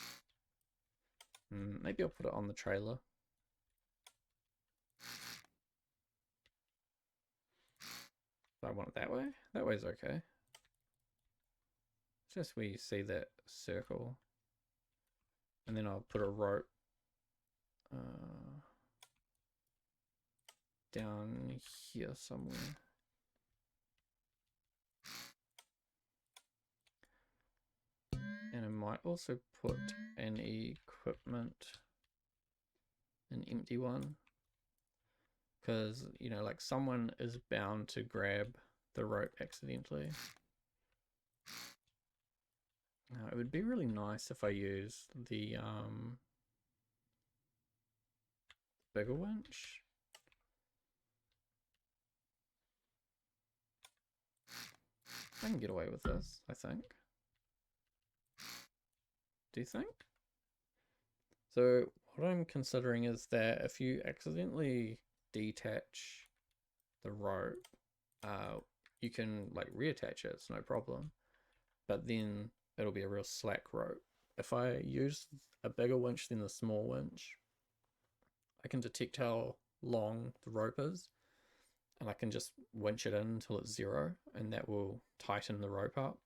maybe I'll put it on the trailer. So I want it that way? That way's okay. It's just where you see that circle. And then I'll put a rope down here somewhere. And I might also put an equipment, an empty one, because, you know, like someone is bound to grab the rope accidentally. Now, it would be really nice if I used the bigger winch. I can get away with this, I think. Do you think? So what I'm considering is that if you accidentally detach the rope, you can like reattach it, it's no problem. But then it'll be a real slack rope. If I use a bigger winch than the small winch, I can detect how long the rope is, and I can just winch it in until it's 0, and that will tighten the rope up.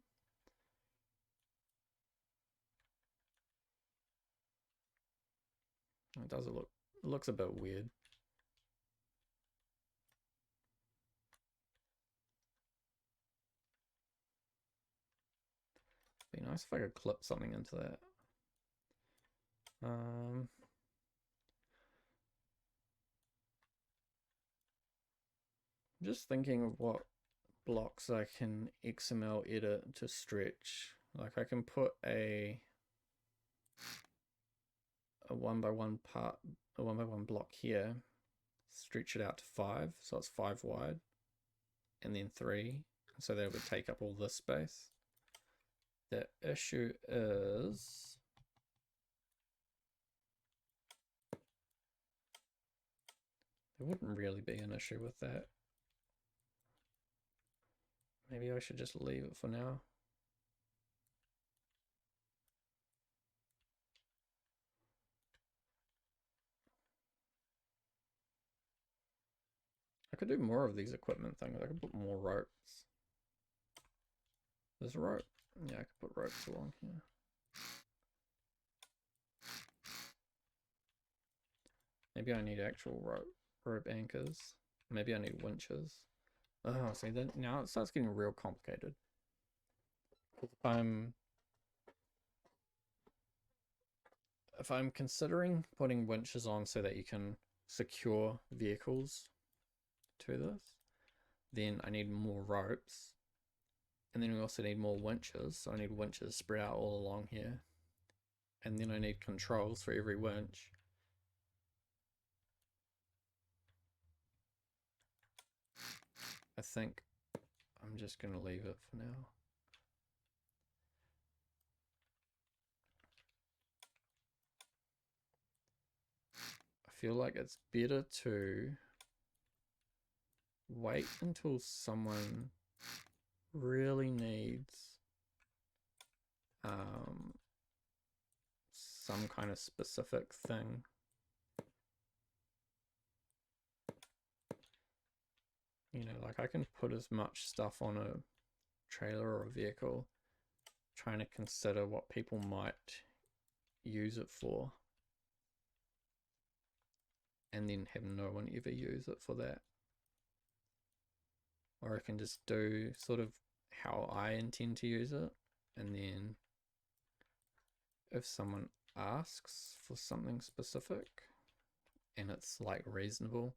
It does look, it looks a bit weird. Be nice if I could clip something into that. Just thinking of what blocks I can XML edit to stretch. Like I can put a 1x1 part, a 1x1 block here, stretch it out to 5, so it's 5 wide, and then 3, so that would take up all this space. The issue is there wouldn't really be an issue with that. Maybe I should just leave it for now. I could do more of these equipment things. I could put more ropes. There's a rope. Yeah, I could put ropes along here. Maybe I need actual rope anchors. Maybe I need winches. Oh, see, then now it starts getting real complicated. If I'm considering putting winches on so that you can secure vehicles to this, then I need more ropes. And then we also need more winches, so I need winches spread out all along here. And then I need controls for every winch. I think I'm just going to leave it for now. I feel like it's better to wait until someone really needs some kind of specific thing. You know, like I can put as much stuff on a trailer or a vehicle, trying to consider what people might use it for, and then have no one ever use it for that. Or I can just do sort of how I intend to use it, and then if someone asks for something specific and it's like reasonable,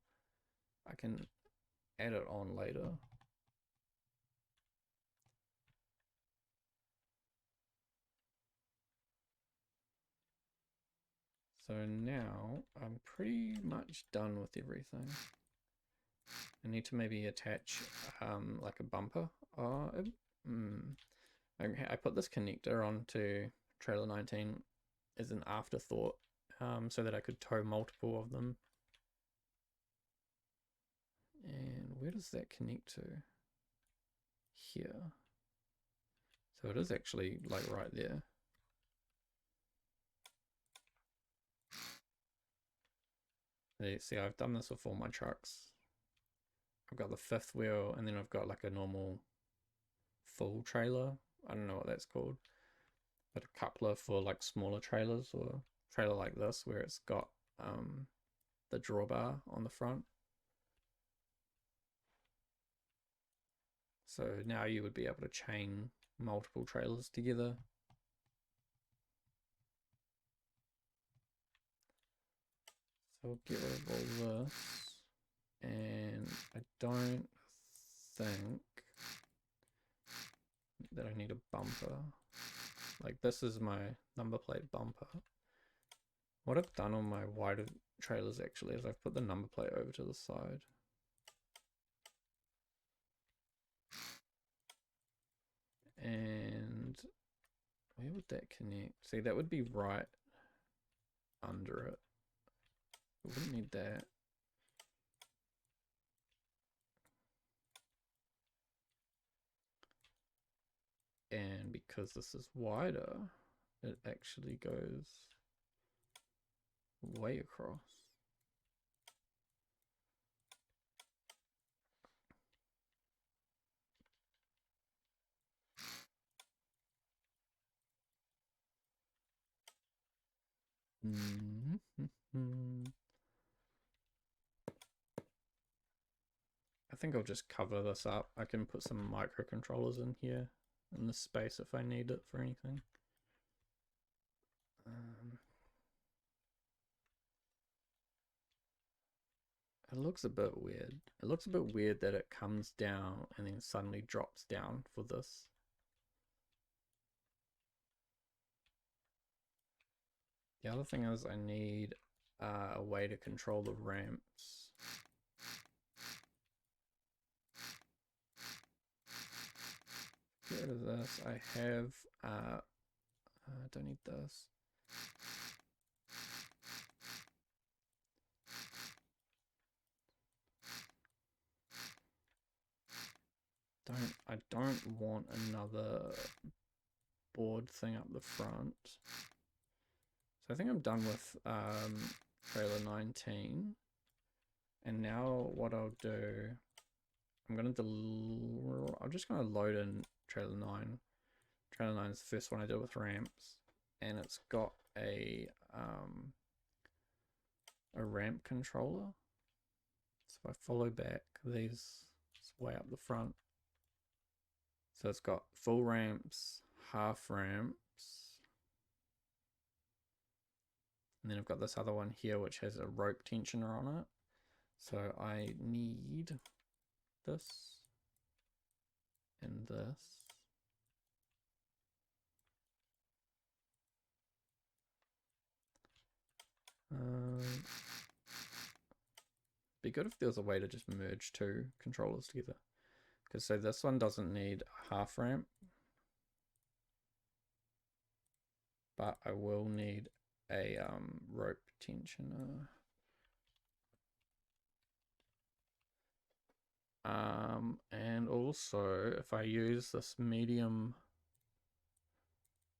I can add it on later. So now I'm pretty much done with everything. I need to maybe attach like a bumper. I put this connector onto trailer 19 as an afterthought, so that I could tow multiple of them. And where does that connect to? Here. So it is actually like right there. See, I've done this with all my trucks. I've got the fifth wheel, and then I've got like a normal full trailer. I don't know what that's called, but a coupler for like smaller trailers, or a trailer like this where it's got the drawbar on the front. So now you would be able to chain multiple trailers together. So I'll get rid of all this. And I don't think that I need a bumper. Like this is my number plate bumper. What I've done on my wider trailers actually is I've put the number plate over to the side. And where would that connect? See, that would be right under it. We wouldn't need that. And because this is wider, it actually goes way across. I think I'll just cover this up. I can put some microcontrollers in here in the space if I need it for anything. It looks a bit weird. It looks a bit weird that it comes down and then suddenly drops down for this. The other thing is I need a way to control the ramps. Get rid of this. I have, I don't need this. I don't want another board thing up the front. So I think I'm done with trailer 19. And now what I'll do, I'm just gonna load in trailer 9. Trailer 9 is the first one I did with ramps, and it's got a ramp controller. So if I follow back, it's way up the front. So it's got full ramps, half ramps, and then I've got this other one here which has a rope tensioner on it. So I need this and this. Be good if there was a way to just merge two controllers together. Because so this one doesn't need a half ramp, but I will need a rope tensioner. And also if I use this medium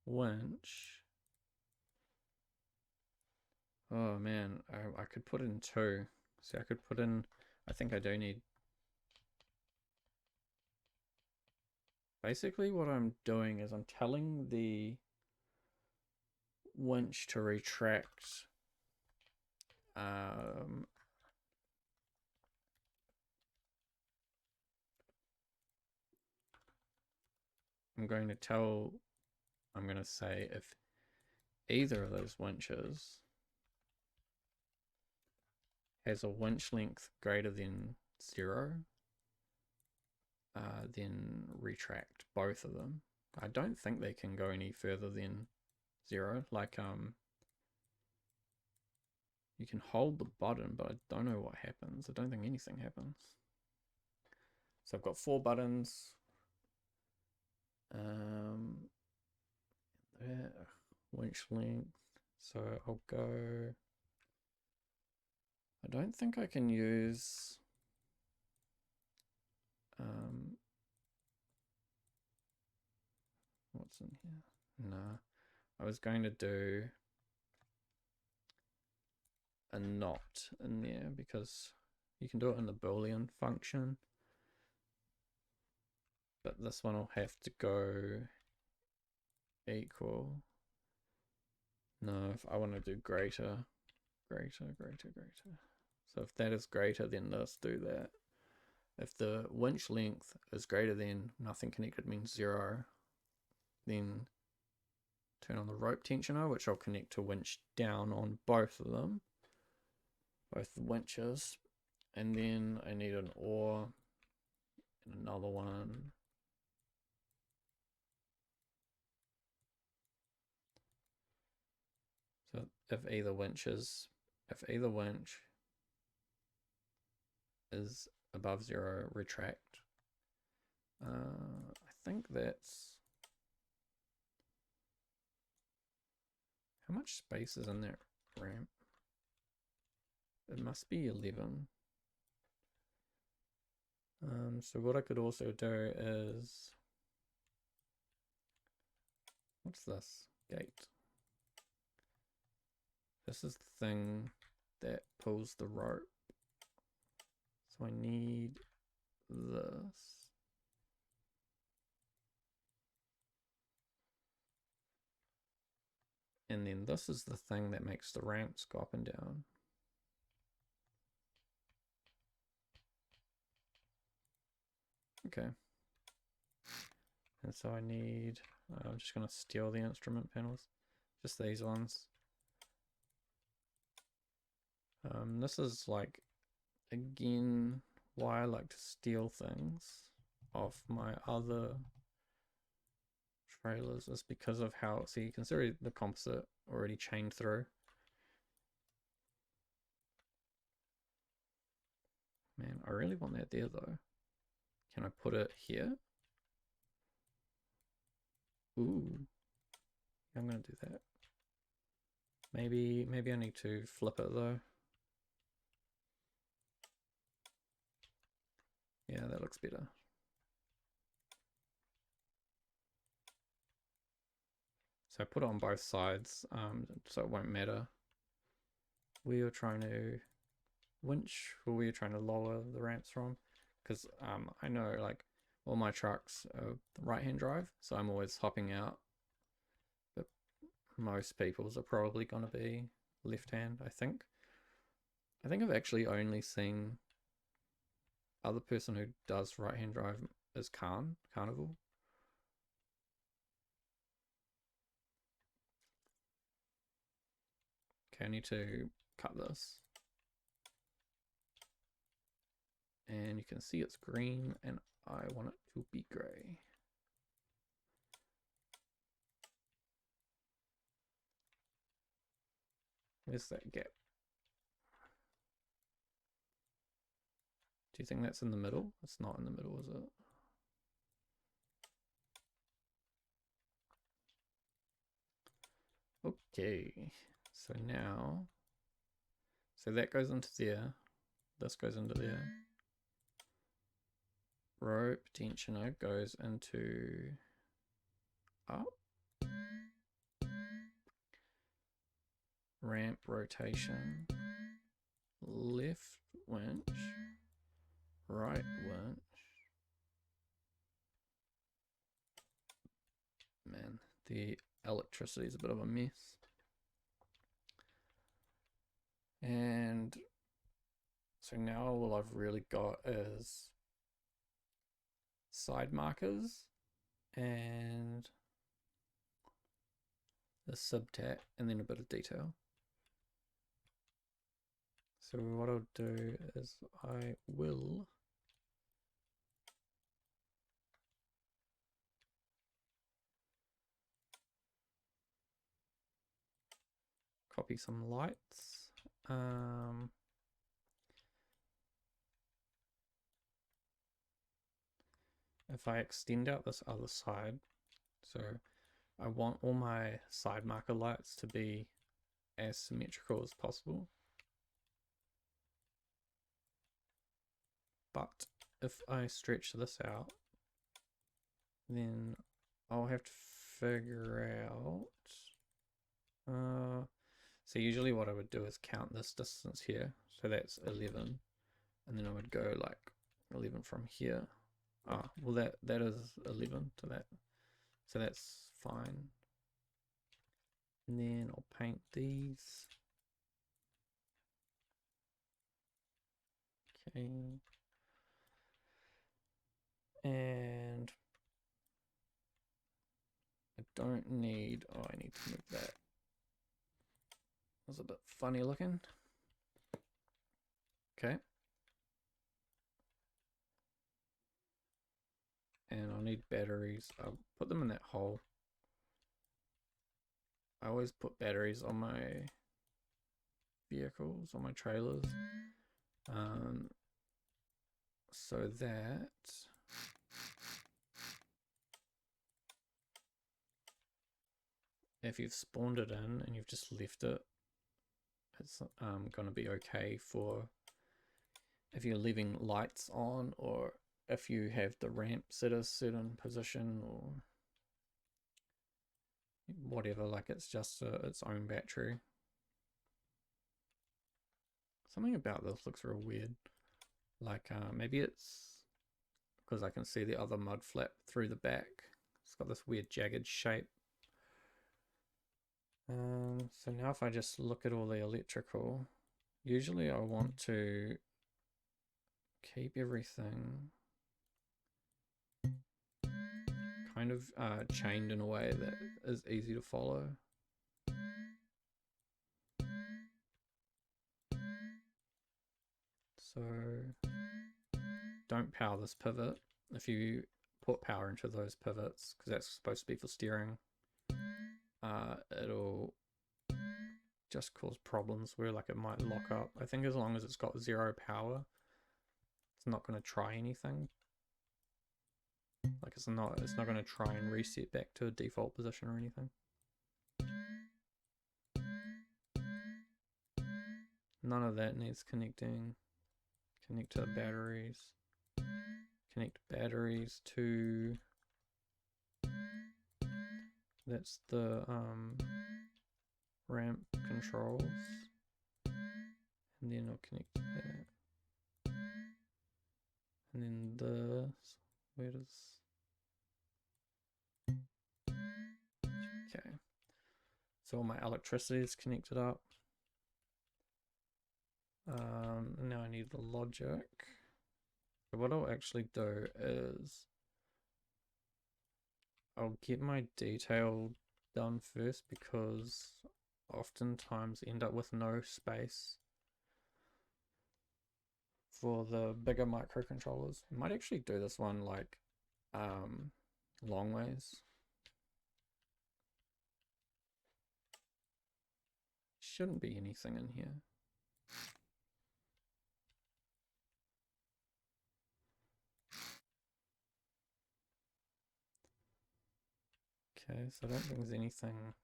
winch, oh man, I could put in two. See, I could put in, I think I do need, basically what I'm doing is I'm telling the winch to retract I'm going to say if either of those winches has a winch length greater than 0, then retract both of them. I don't think they can go any further than 0. Like, you can hold the button, but I don't know what happens. I don't think anything happens. So I've got 4 buttons. Winch length. So I'll go. I don't think I can use. What's in here? Nah. I was going to do a knot in there because you can do it in the Boolean function. But this one will have to go equal. No, if I want to do greater. So if that is greater, then let's do that. If the winch length is greater than nothing connected means 0, then turn on the rope tensioner, which I'll connect to winch down on both of them, both the winches. And then I need an OR and another one. So if either winch is above 0, retract. I think that's, how much space is in that ramp? It must be 11. So what I could also do is, what's this? Gate. This is the thing that pulls the rope. So I need this. And then this is the thing that makes the ramps go up and down. Okay. And so I need, I'm just going to steal the instrument panels, just these ones. This is like, again, why I like to steal things off my other trailers is because of how, see, you can see the composite already chained through. Man, I really want that there though. Can I put it here? Ooh, I'm gonna do that. Maybe I need to flip it though. Yeah, that looks better. So I put it on both sides, so it won't matter. We are trying to winch, or we are trying to lower the ramps from, because I know like all my trucks are right-hand drive, so I'm always hopping out. But most people's are probably going to be left-hand, I think. I think I've actually only seen other person who does right-hand drive is Carnival. Okay, I need to cut this. And you can see it's green and I want it to be gray. Where's that gap? Do you think that's in the middle? It's not in the middle, is it? Okay, so now, so that goes into there, this goes into there. Rope tensioner goes into up. Ramp rotation, left winch, right winch. Man, the electricity is a bit of a mess. And so now all I've really got is side markers and the subtat and then a bit of detail. So what I'll do is I will copy some lights. If I extend out this other side, so I want all my side marker lights to be as symmetrical as possible. But if I stretch this out, then I'll have to figure out. So usually what I would do is count this distance here. So that's 11. And then I would go like 11 from here. Ah, well that is 11 to that. So that's fine. And then I'll paint these. Okay. And I don't need, oh, I need to move that. That was a bit funny looking. Okay. And I'll need batteries. I'll put them in that hole. I always put batteries on my vehicles, on my trailers. So that if you've spawned it in and you've just left it, it's going to be okay for if you're leaving lights on, or if you have the ramp set a certain position or whatever, like it's just its own battery. Something about this looks real weird. Like maybe it's because I can see the other mud flap through the back. It's got this weird jagged shape. So now if I just look at all the electrical, usually I want to keep everything kind of chained in a way that is easy to follow. So don't power this pivot. If you put power into those pivots, because that's supposed to be for steering, it'll just cause problems where like it might lock up. I think as long as it's got 0 power, it's not going to try anything. Like it's not going to try and reset back to a default position or anything. None of that needs connecting. Connect to batteries. Connect batteries to, that's the ramp controls, and then I'll connect that, and then this, where does, okay, so all my electricity is connected up. Now I need the logic. So what I'll actually do is I'll get my detail done first, because oftentimes end up with no space for the bigger microcontrollers. I might actually do this one like long ways. Shouldn't be anything in here. Okay, so I don't think there's anything.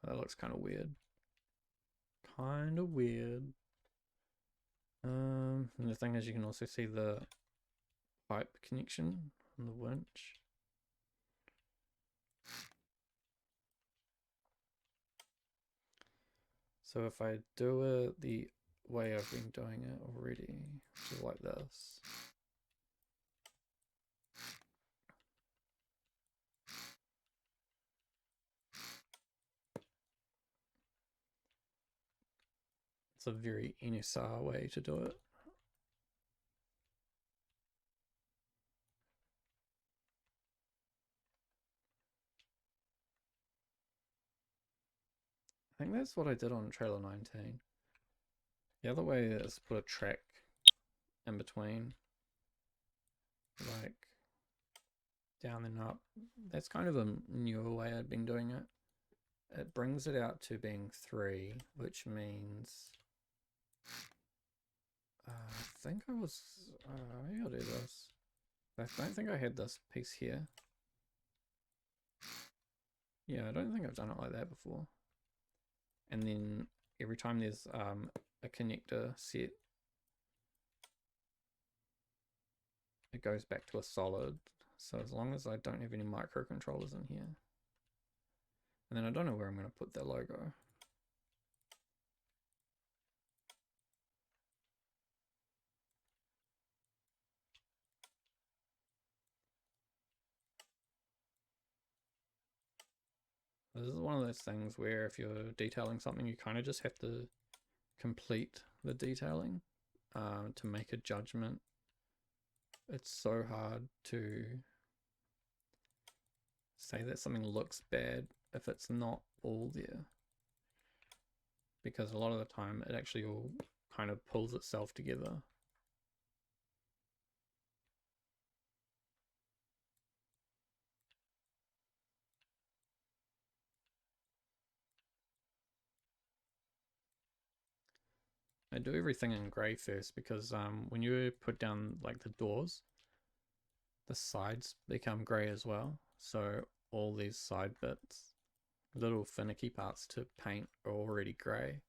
That looks kind of weird. Kind of weird. And the thing is, you can also see the pipe connection on the winch. So if I do it the way I've been doing it already, which is like this. It's a very NSR way to do it. I think that's what I did on trailer 19. The other way is put a track in between, like down and up. That's kind of a newer way I've been doing it. It brings it out to being 3, which means I think I was maybe I'll do this. I don't think I had this piece here. Yeah, I don't think I've done it like that before. And then every time there's a connector set, it goes back to a solid. So as long as I don't have any microcontrollers in here. And then I don't know where I'm going to put that logo. This is one of those things where if you're detailing something, you kind of just have to complete the detailing to make a judgment. It's so hard to say that something looks bad if it's not all there, because a lot of the time it actually all kind of pulls itself together. I do everything in grey first, because when you put down like the doors, the sides become grey as well. So all these side bits, little finicky parts to paint, are already grey.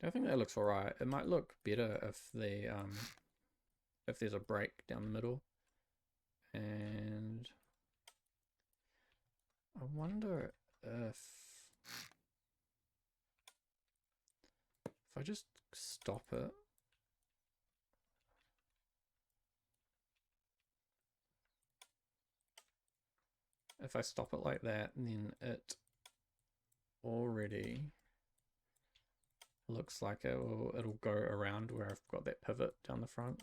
I think that looks alright. It might look better if the if there's a break down the middle. And I wonder if I just stop it. if I stop it like that, then it already looks like it'll go around where I've got that pivot down the front.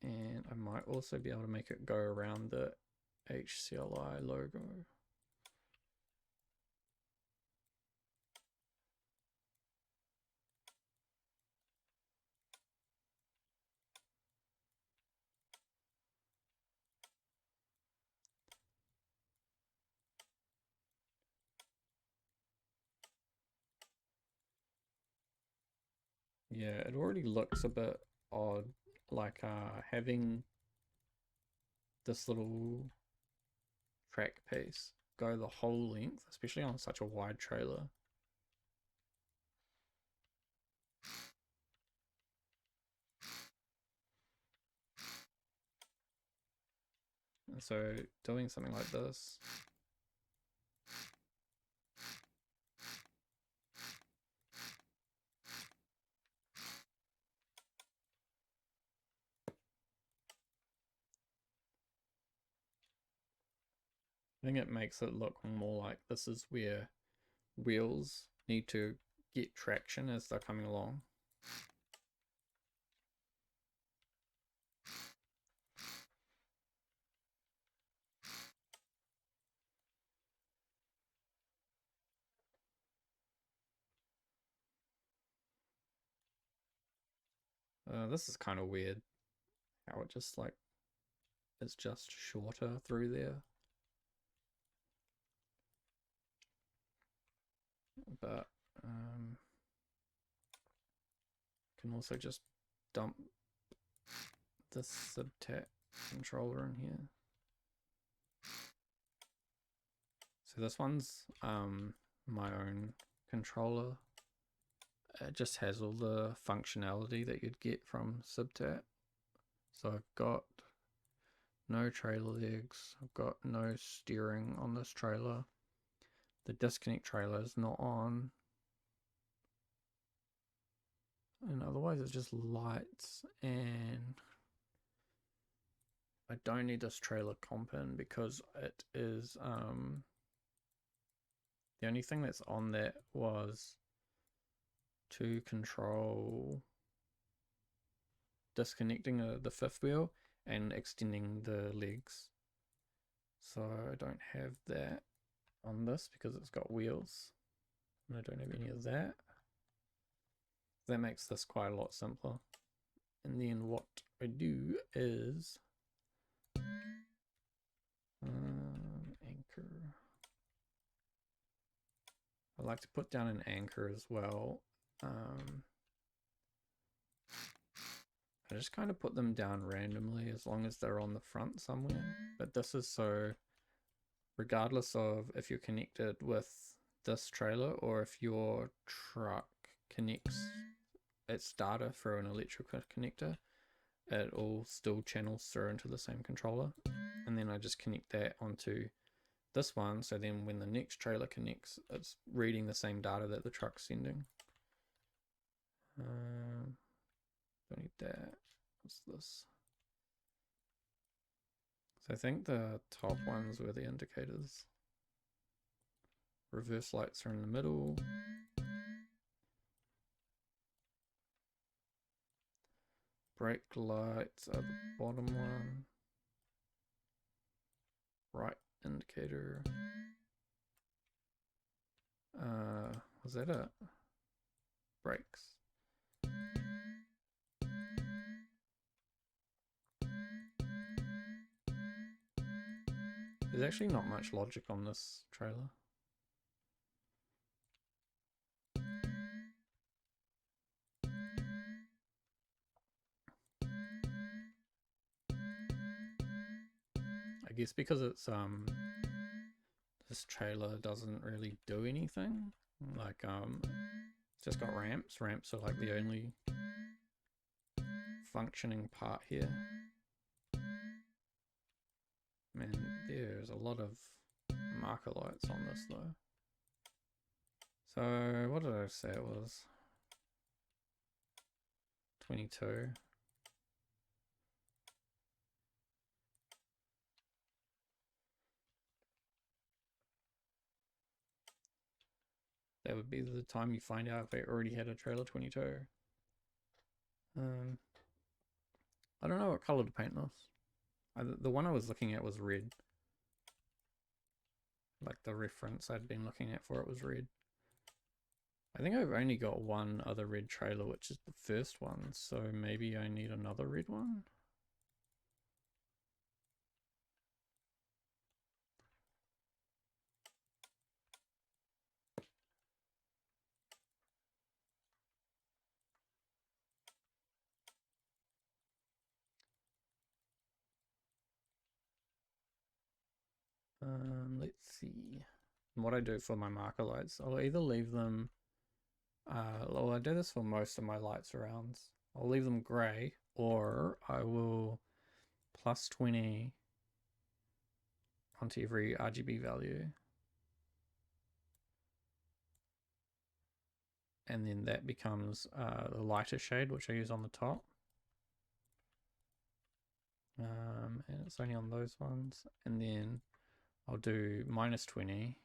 And I might also be able to make it go around the HCLI logo. Yeah, it already looks a bit odd, like having this little track piece go the whole length, especially on such a wide trailer. And so doing something like this, I think it makes it look more like this is where wheels need to get traction as they're coming along. This is kind of weird, how it just like is just shorter through there. But can also just dump this subtat controller in here. So this one's my own controller. It just has all the functionality that you'd get from subtat. So I've got no trailer legs, I've got no steering on this trailer. The disconnect trailer is not on. And otherwise it's just lights, and I don't need this trailer comp in because it is the only thing that's on that was to control disconnecting the fifth wheel and extending the legs. So I don't have that on this because it's got wheels, and I don't have any of that. That makes this quite a lot simpler. And then what I do is anchor. I like to put down an anchor as well. I just kind of put them down randomly as long as they're on the front somewhere. But this is so, regardless of if you're connected with this trailer or if your truck connects its data through an electrical connector, it all still channels through into the same controller. And then I just connect that onto this one, so then when the next trailer connects, it's reading the same data that the truck's sending. Don't need that. What's this? So I think the top ones were the indicators. Reverse lights are in the middle. Brake lights are the bottom one. Right indicator. Was that it? Brakes. There's actually not much logic on this trailer. I guess because it's this trailer doesn't really do anything. Like it's just got ramps. Ramps are like the only functioning part here. Man, there's a lot of marker lights on this though. So what did I say it was? 22. that would be the time you find out if I already had a trailer 22. I don't know what color to paint this. The one I was looking at was red. Like the reference I'd been looking at for it was red. I think I've only got one other red trailer, which is the first one, so maybe I need another red one? Let's see. What I do for my marker lights, I'll either leave them, well, I do this for most of my light surrounds. I'll leave them grey, or I will plus 20 onto every RGB value. And then that becomes the lighter shade, which I use on the top. And it's only on those ones. And then I'll do minus 20.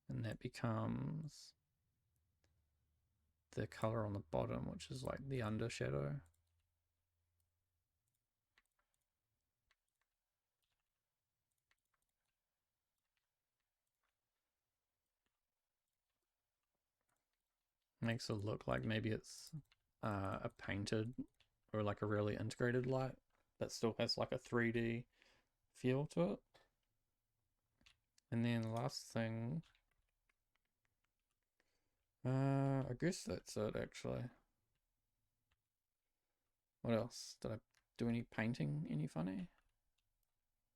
And that becomes the color on the bottom, which is like the undershadow. Makes it look like maybe it's a painted or like a really integrated light that still has like a 3D feel to it. And then the last thing, I guess that's it actually. What else? Did I do any painting any funny?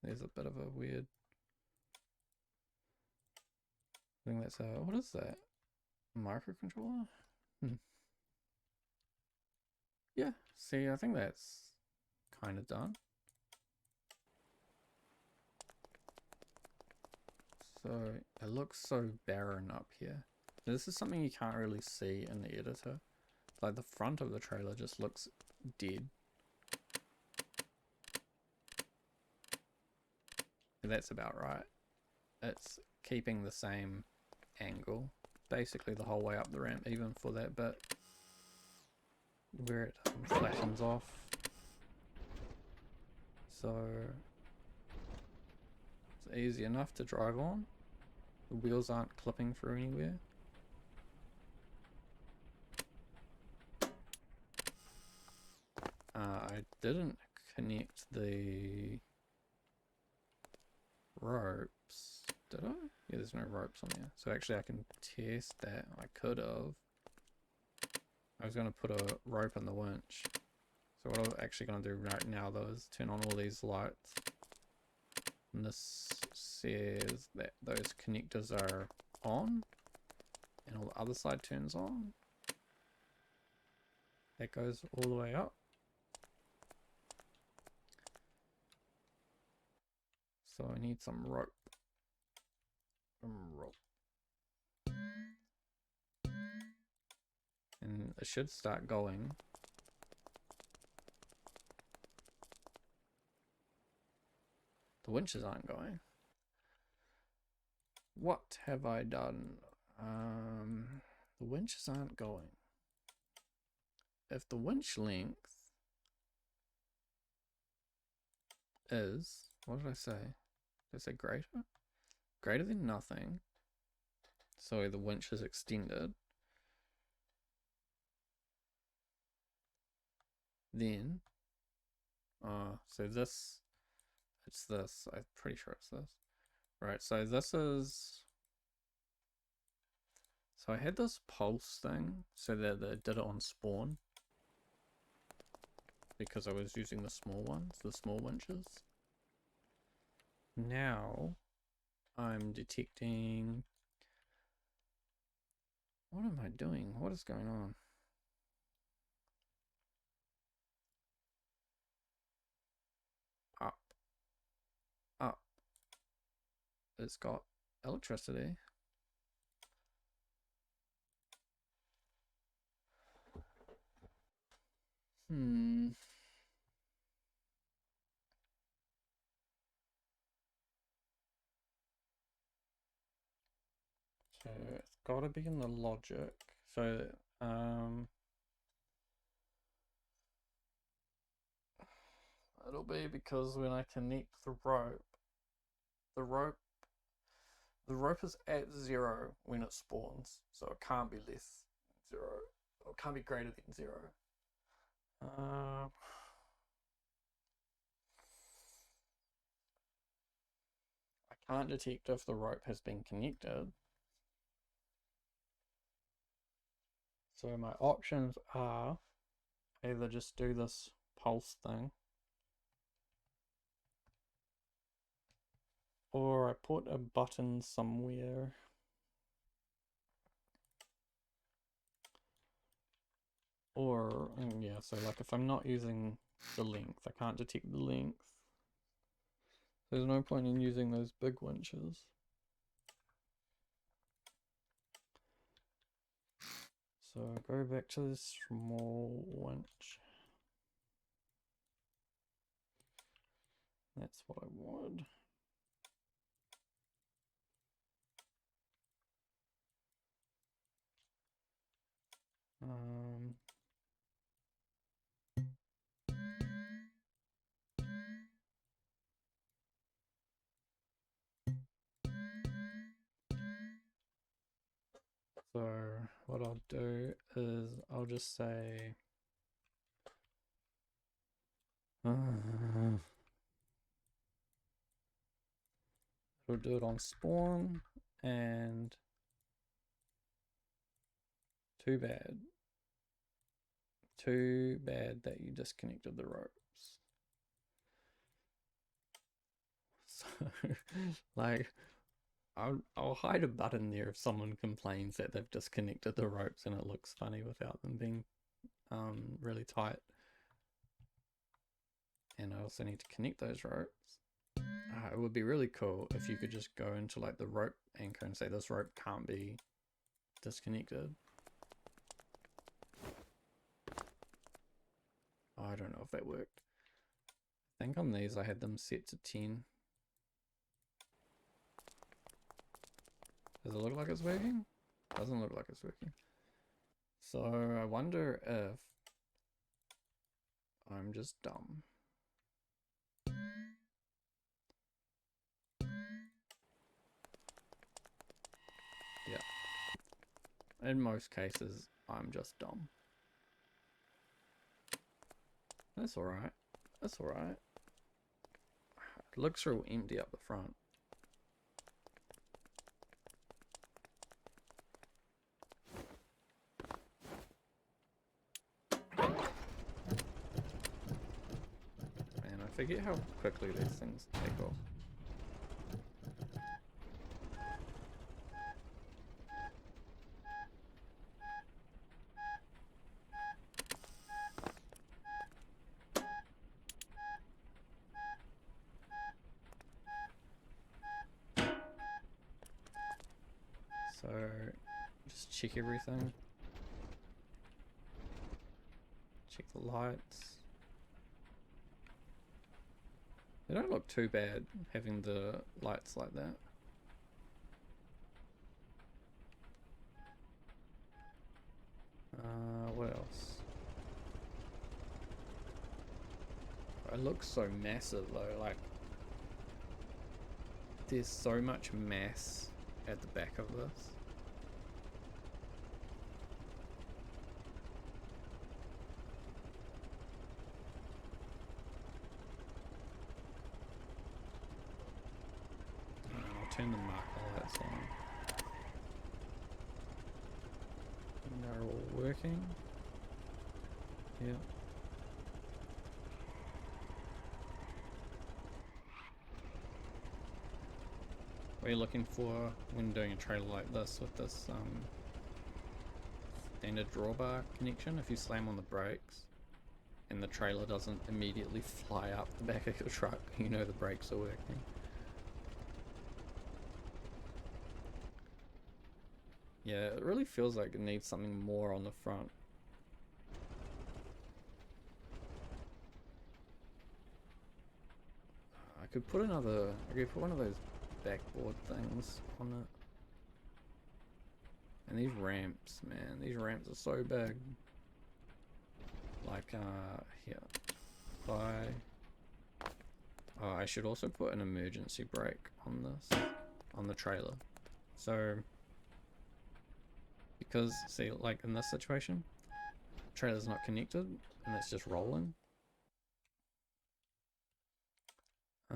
There's a bit of a weird thing that's what is that? Microcontroller? Yeah, see, I think that's kind of done. So it looks so barren up here. This is something you can't really see in the editor. Like the front of the trailer just looks dead. And that's about right. It's keeping the same angle basically the whole way up the ramp, even for that bit where it flattens off. So it's easy enough to drive on. The wheels aren't clipping through anywhere. I didn't connect the ropes, did I? Yeah, there's no ropes on there. So actually I can test that. I could have. I was going to put a rope in the winch. So what I'm actually going to do right now though is turn on all these lights. And this says that those connectors are on. And all the other side turns on. That goes all the way up. So I need some rope. And it should start going. The winches aren't going. What have I done? The winches aren't going. If the winch length is, what did I say? Did I say greater? Greater than nothing. So the winch is extended. Then, so this, it's this. I'm pretty sure it's this. Right, so this is, so I had this pulse thing so that it did it on spawn. Because I was using the small ones, the small winches. Now, I'm detecting, what am I doing? What is going on? Up. Up. It's got electricity. Okay, it's gotta be in the logic. So, it'll be because when I connect the rope, the rope is at 0 when it spawns, so it can't be less than 0. Or it can't be greater than 0. Uh, I can't detect if the rope has been connected. So my options are either just do this pulse thing, or I put a button somewhere. Or, yeah, so like if I'm not using the length, I can't detect the length. There's no point in using those big winches. So go back to this small winch. That's what I wanted. So what I'll do is I'll just say we'll do it on spawn, and too bad that you disconnected the ropes. So like I'll hide a button there if someone complains that they've disconnected the ropes and it looks funny without them being really tight. And I also need to connect those ropes. It would be really cool if you could just go into like the rope anchor and say this rope can't be disconnected. I don't know if that worked. I think on these I had them set to 10. Does it look like it's working? Doesn't look like it's working. So I wonder if I'm just dumb. Yeah. In most cases, I'm just dumb. That's alright. That's alright. It looks real empty up the front. Man, I forget how quickly these things take off. So, just check everything. Check the lights. They don't look too bad having the lights like that. What else? It looks so massive though, like there's so much mass at the back of this. I'll turn the marker lights on. And they're all working. Yeah. What are you looking for when doing a trailer like this with this standard drawbar connection? If you slam on the brakes and the trailer doesn't immediately fly up the back of your truck, you know the brakes are working. Yeah, it really feels like it needs something more on the front. I could put one of those backboard things on it. And these ramps, man, these ramps are so big. Like, here. Bye. Oh, I should also put an emergency brake on this, on the trailer. So, because, see, like in this situation, trailer's not connected and it's just rolling. I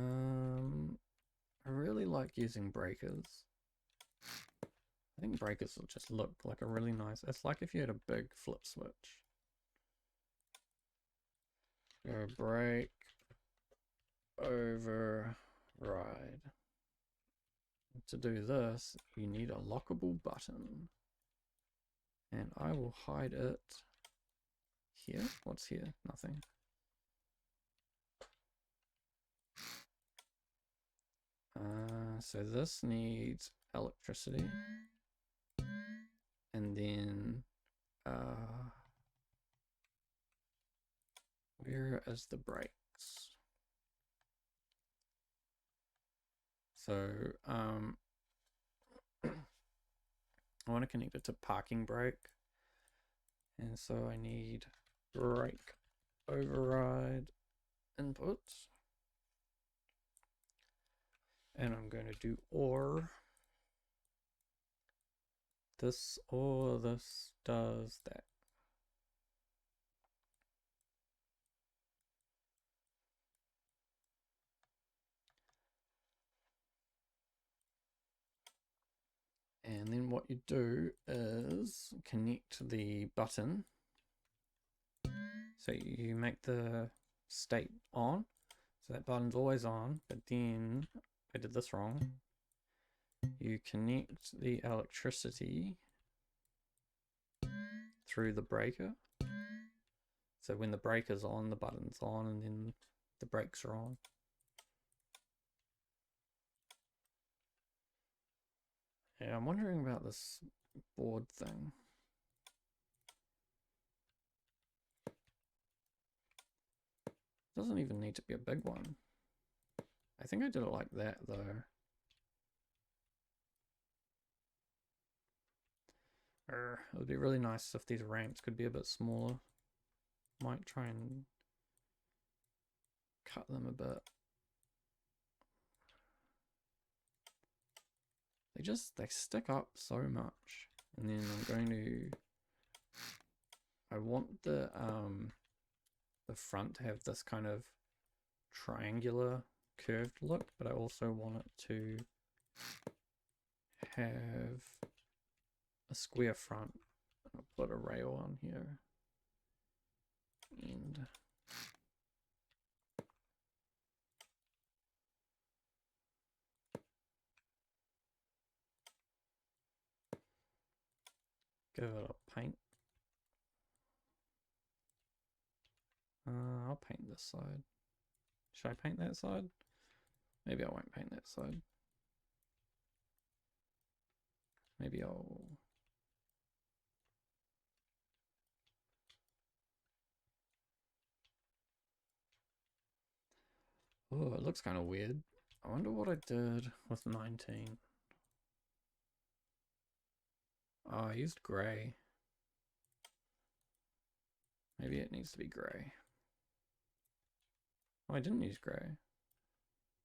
really like using breakers. I think breakers will just look like a really nice, it's like if you had a big flip switch. Go brake, override. To do this, you need a lockable button. And I will hide it here. What's here? Nothing. So this needs electricity. And then where is the brakes? So I want to connect it to parking brake. And so I need brake override inputs. And I'm going to do or this or this does that. And then what you do is connect the button. So you make the state on. So that button's always on, but then I did this wrong. You connect the electricity through the breaker. So when the breaker's on, the button's on, and then the brakes are on. Yeah, I'm wondering about this board thing. It doesn't even need to be a big one. I think I did it like that though. It would be really nice if these ramps could be a bit smaller. Might try and cut them a bit. They stick up so much. And then I'm going to, I want the front to have this kind of triangular curved look, but I also want it to have a square front. I'll put a rail on here. And give it a paint. I'll paint this side. Should I paint that side? Maybe I won't paint that side. Maybe I'll... Oh, it looks kind of weird. I wonder what I did with 19. Oh, I used grey. Maybe it needs to be grey. Oh, I didn't use grey.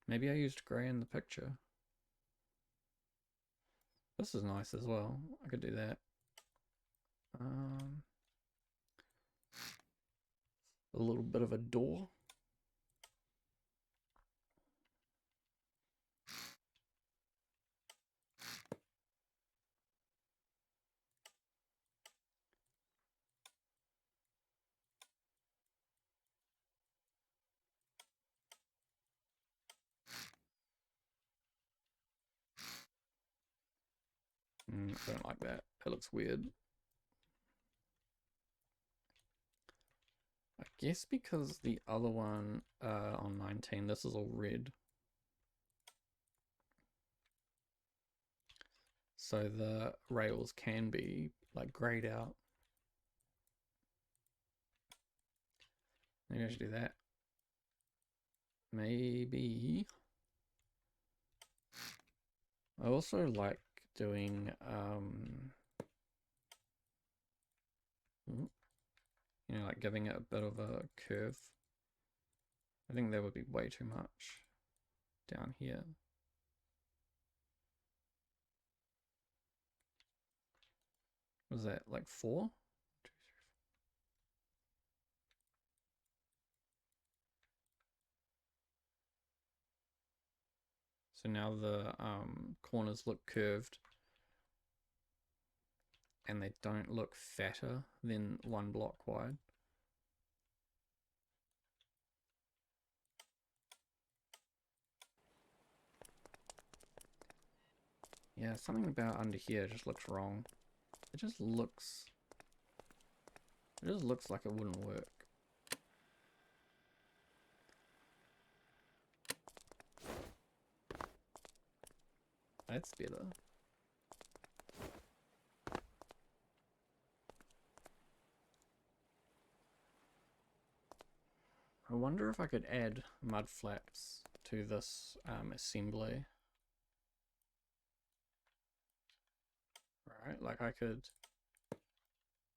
Maybe I used grey in the picture. This is nice as well. I could do that. A little bit of a door. I don't like that. It looks weird. I guess because the other one on 19, this is all red. So the rails can be like grayed out. Maybe I should do that. Maybe. I also like doing You know, like giving it a bit of a curve. I think that would be way too much down here. Was that like 4? So now the corners look curved and they don't look fatter than 1 block wide. Yeah, something about under here just looks wrong. It just looks like it wouldn't work. That's better. I wonder if I could add mud flaps to this assembly. Right, like I could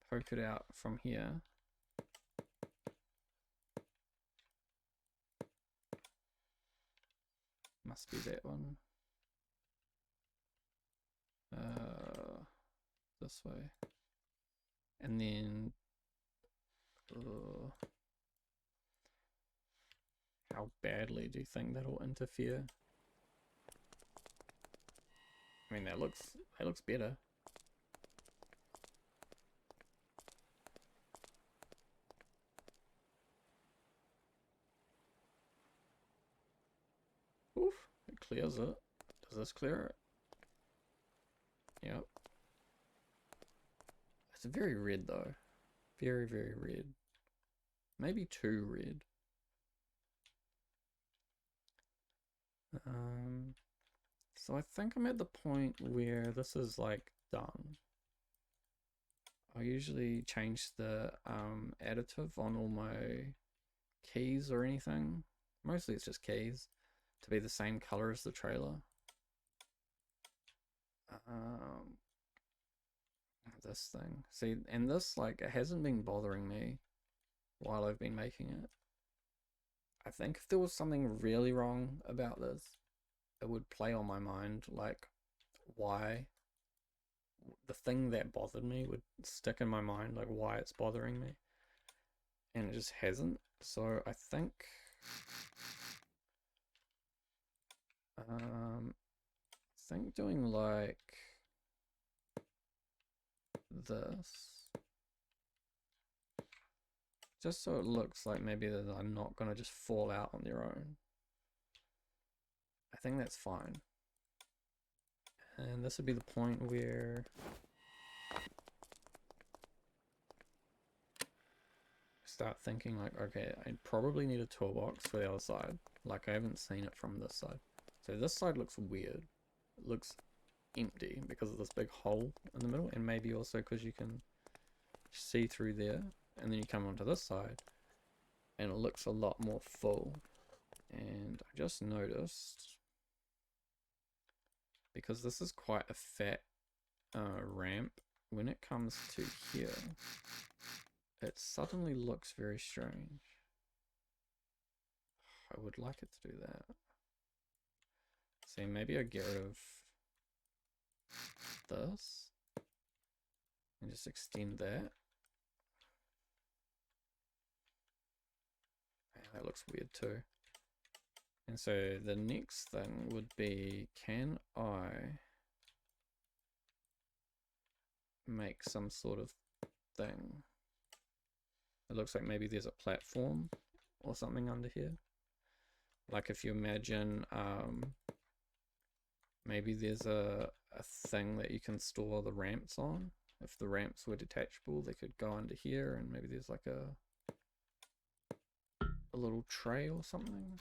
poke it out from here. Must be that one. This way. And then how badly do you think that'll interfere? I mean, that looks better. Oof, it clears it. Does this clear it? Yep. It's very red though. Very, very red. Maybe too red. So I think I'm at the point where this is like done. I usually change the additive on all my keys or anything. Mostly it's just keys to be the same color as the trailer. This thing. See, and this, like, it hasn't been bothering me while I've been making it. I think if there was something really wrong about this, it would play on my mind, like, why. The thing that bothered me would stick in my mind, like, why it's bothering me. And it just hasn't. So I think doing like this, just so it looks like maybe that I'm not gonna just fall out on their own. I think that's fine. And this would be the point where I start thinking like, okay, I probably need a toolbox for the other side. Like, I haven't seen it from this side. So this side looks weird. It looks empty because of this big hole in the middle, and maybe also because you can see through there, and then you come onto this side and it looks a lot more full. And I just noticed, because this is quite a fat ramp, when it comes to here, it suddenly looks very strange. I would like it to do that. See, maybe I get rid of this and just extend that. That looks weird too. And so the next thing would be, can I make some sort of thing? It looks like maybe there's a platform or something under here. Like if you imagine, maybe there's a thing that you can store the ramps on. If the ramps were detachable, they could go under here, and maybe there's like a little tray or something.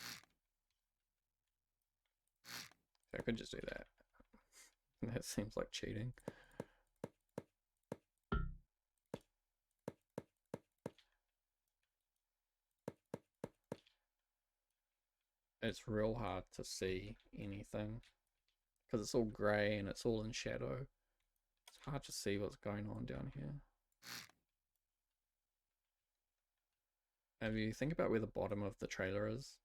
I could just do that. That seems like cheating. It's real hard to see anything because it's all grey and it's all in shadow. It's hard to see what's going on down here. if you think about where the bottom of the trailer is,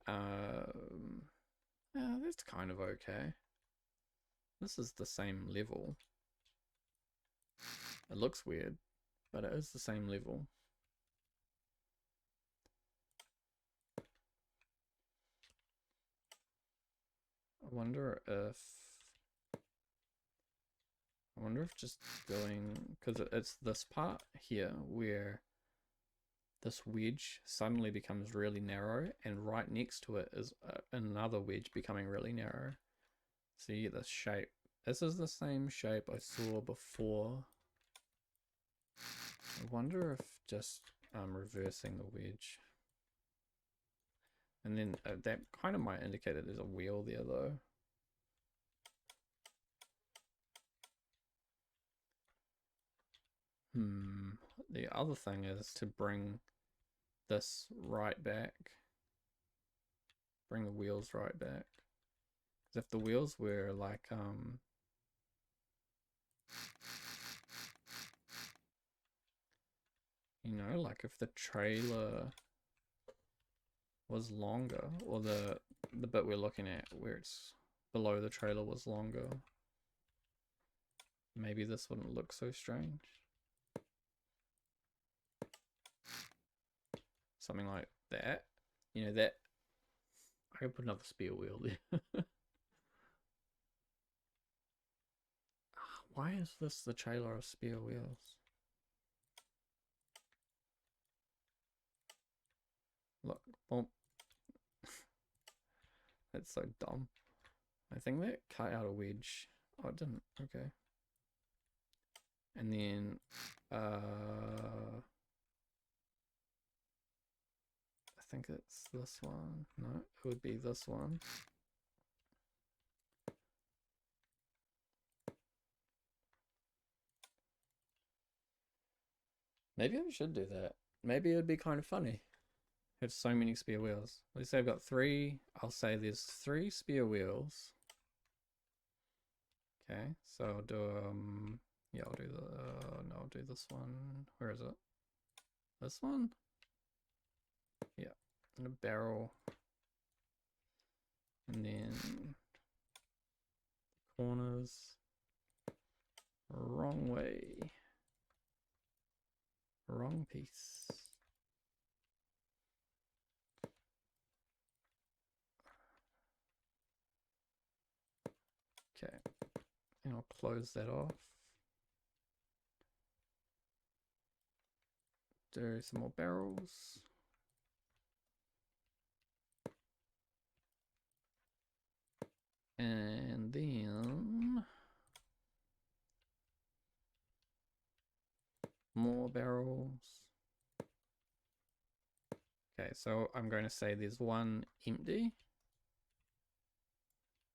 yeah, that's kind of okay. This is the same level. It looks weird, but it is the same level. I wonder if just doing, because it's this part here where this wedge suddenly becomes really narrow, and right next to it is another wedge becoming really narrow. So you get this shape. This is the same shape I saw before. I wonder if just reversing the wedge. And then that kind of might indicate that there's a wheel there though. The other thing is to bring this right back. Bring the wheels right back. Because if the wheels were like, you know, like if the trailer was longer, or the bit we're looking at where it's below the trailer was longer, maybe this wouldn't look so strange. Something like that. You know, that I could put another spare wheel there. Why is this the trailer of spare wheels? Look, bump. That's so dumb. I think that cut out a wedge. Oh, it didn't. Okay. And then, I think it's this one. No, it would be this one. Maybe I should do that. Maybe it would be kind of funny. Have so many spare wheels. Let's say I've got 3. I'll say there's 3 spare wheels. Okay, so I'll do yeah, I'll do the no, I'll do this one. Where is it? This one? Yeah, and a barrel, and then corners. Wrong way. Wrong piece. Okay, and I'll close that off. Do some more barrels. And then more barrels. Okay, so I'm going to say there's one empty.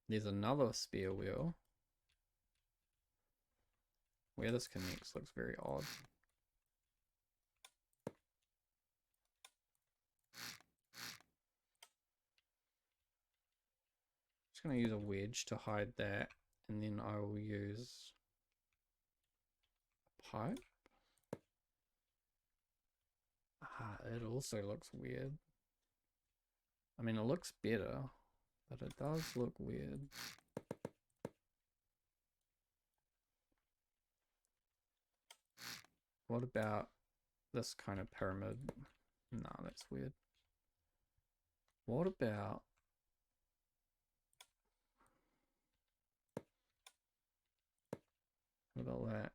There's another spare wheel. Where this connects looks very odd. Just going to use a wedge to hide that, and then I will use a pipe. Ah, it also looks weird. I mean, it looks better, but it does look weird. What about this kind of pyramid? No, that's weird. What about that?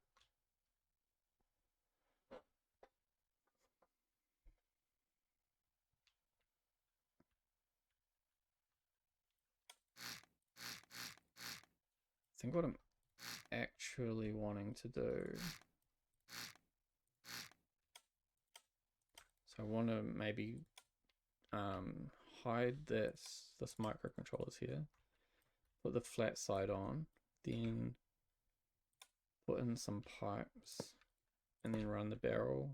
I think what I'm actually wanting to do, so I want to maybe hide this microcontrollers here, put the flat side on, then put in some pipes, and then run the barrel,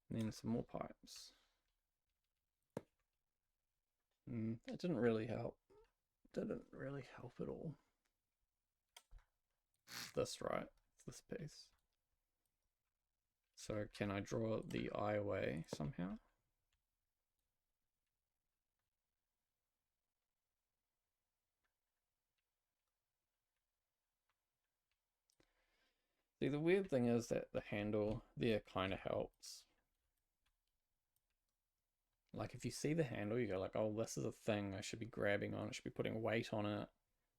and then some more pipes. That didn't really help. Didn't really help at all. This, right? It's this piece. So can I draw the eye away somehow? See, the weird thing is that the handle there kind of helps. Like if you see the handle, you go like, oh, this is a thing I should be grabbing on. I should be putting weight on it.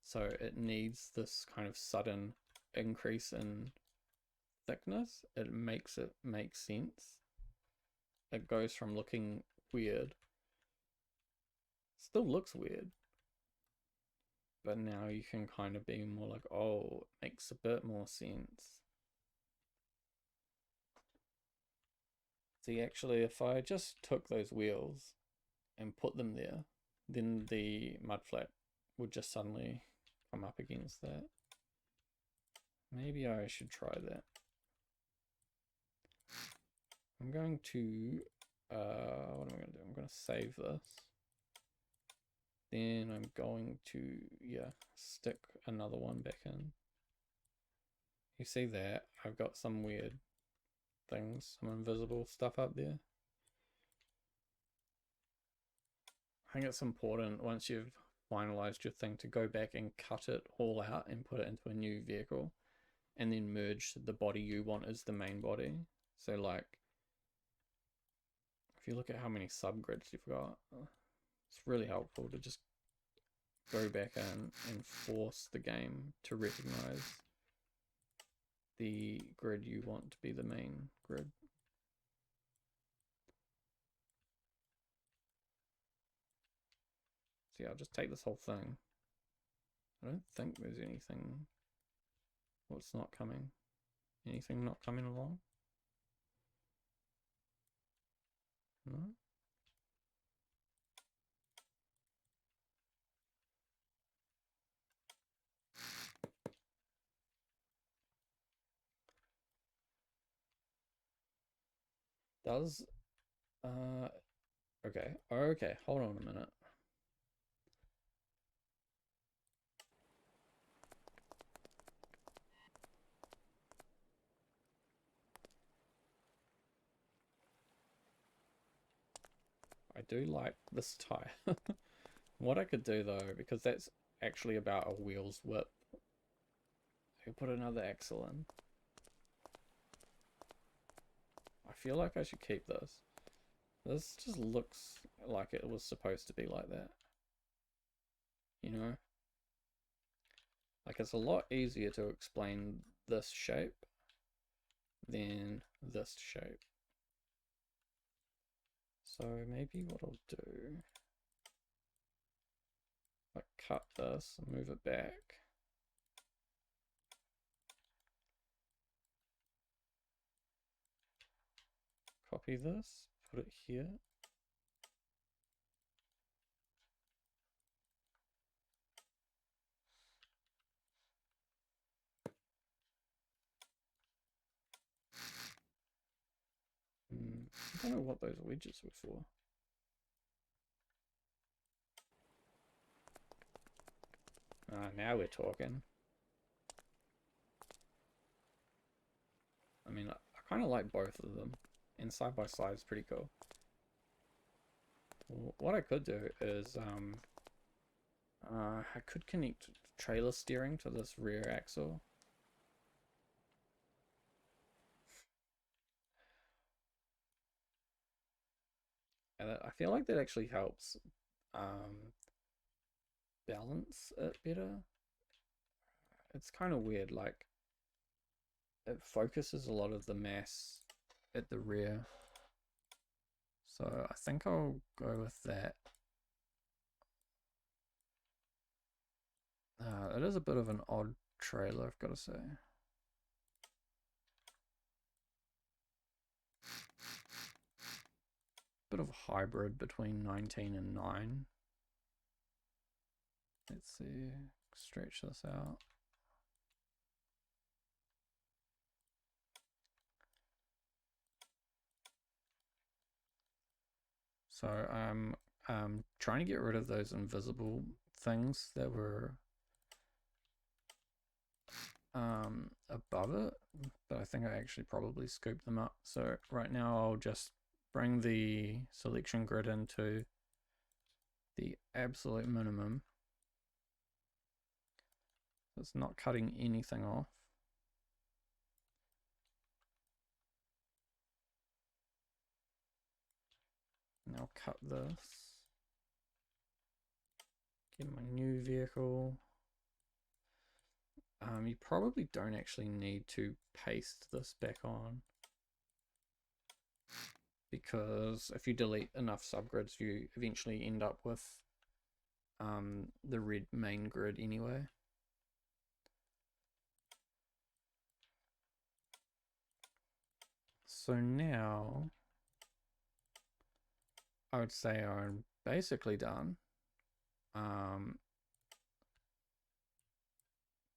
So it needs this kind of sudden increase in thickness. It makes it make sense. It goes from looking weird. Still looks weird. But now you can kind of be more like, oh, it makes a bit more sense. See, actually, if I just took those wheels and put them there, then the mudflat would just suddenly come up against that. Maybe I should try that. I'm going to, what am I going to do? I'm going to save this. Then I'm going to, yeah, stick another one back in. You see that? I've got some weird things, some invisible stuff up there. I think it's important once you've finalized your thing to go back and cut it all out and put it into a new vehicle and then merge the body you want as the main body. So like if you look at how many subgrids you've got, it's really helpful to just go back in and force the game to recognize the grid you want to be the main grid. So yeah, I'll just take this whole thing. I don't think there's anything. What's not coming? Anything not coming along? No? Does okay, hold on a minute. I do like this tire. What I could do though, because that's actually about a wheel's width, I could put another axle in. I feel like I should keep this. This just looks like it was supposed to be like that. You know? Like it's a lot easier to explain this shape than this shape. So maybe what I'll do, like cut this and move it back. Copy this, put it here. I don't know what those wedges were for. Now we're talking. I mean, I kind of like both of them, and side by side is pretty cool. What I could do is, I could connect trailer steering to this rear axle. And I feel like that actually helps balance it better. It's kind of weird, like it focuses a lot of the mass at the rear. So I think I'll go with that. It is a bit of an odd trailer, I've got to say. Bit of a hybrid between 19 and 9. Let's see, stretch this out. So I'm trying to get rid of those invisible things that were above it, but I think I actually probably scooped them up. So right now I'll just bring the selection grid into the absolute minimum. It's not cutting anything off. Now cut this. Get my new vehicle. You probably don't actually need to paste this back on, because if you delete enough subgrids, you eventually end up with the red main grid anyway. So now I would say I'm basically done.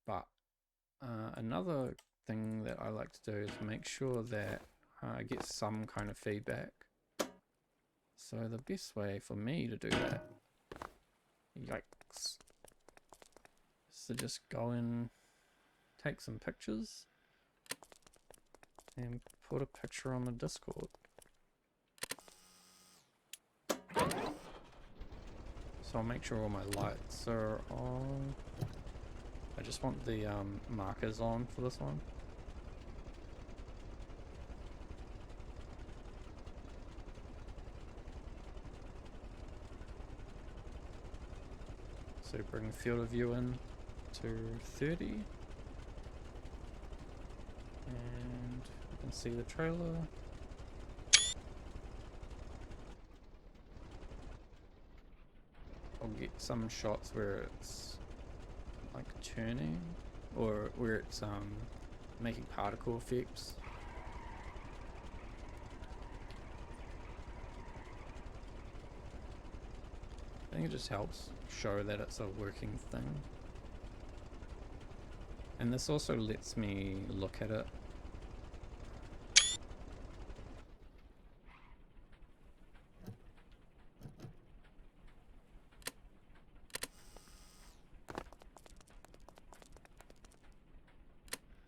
But another thing that I like to do is make sure that I get some kind of feedback. So the best way for me to do that, yikes, is to just go and take some pictures and put a picture on the Discord. So I'll make sure all my lights are on. I just want the markers on for this one. So bring field of view in to 30. And you can see the trailer. I'll get some shots where it's like turning, or where it's making particle effects. I think it just helps show that it's a working thing. And this also lets me look at it.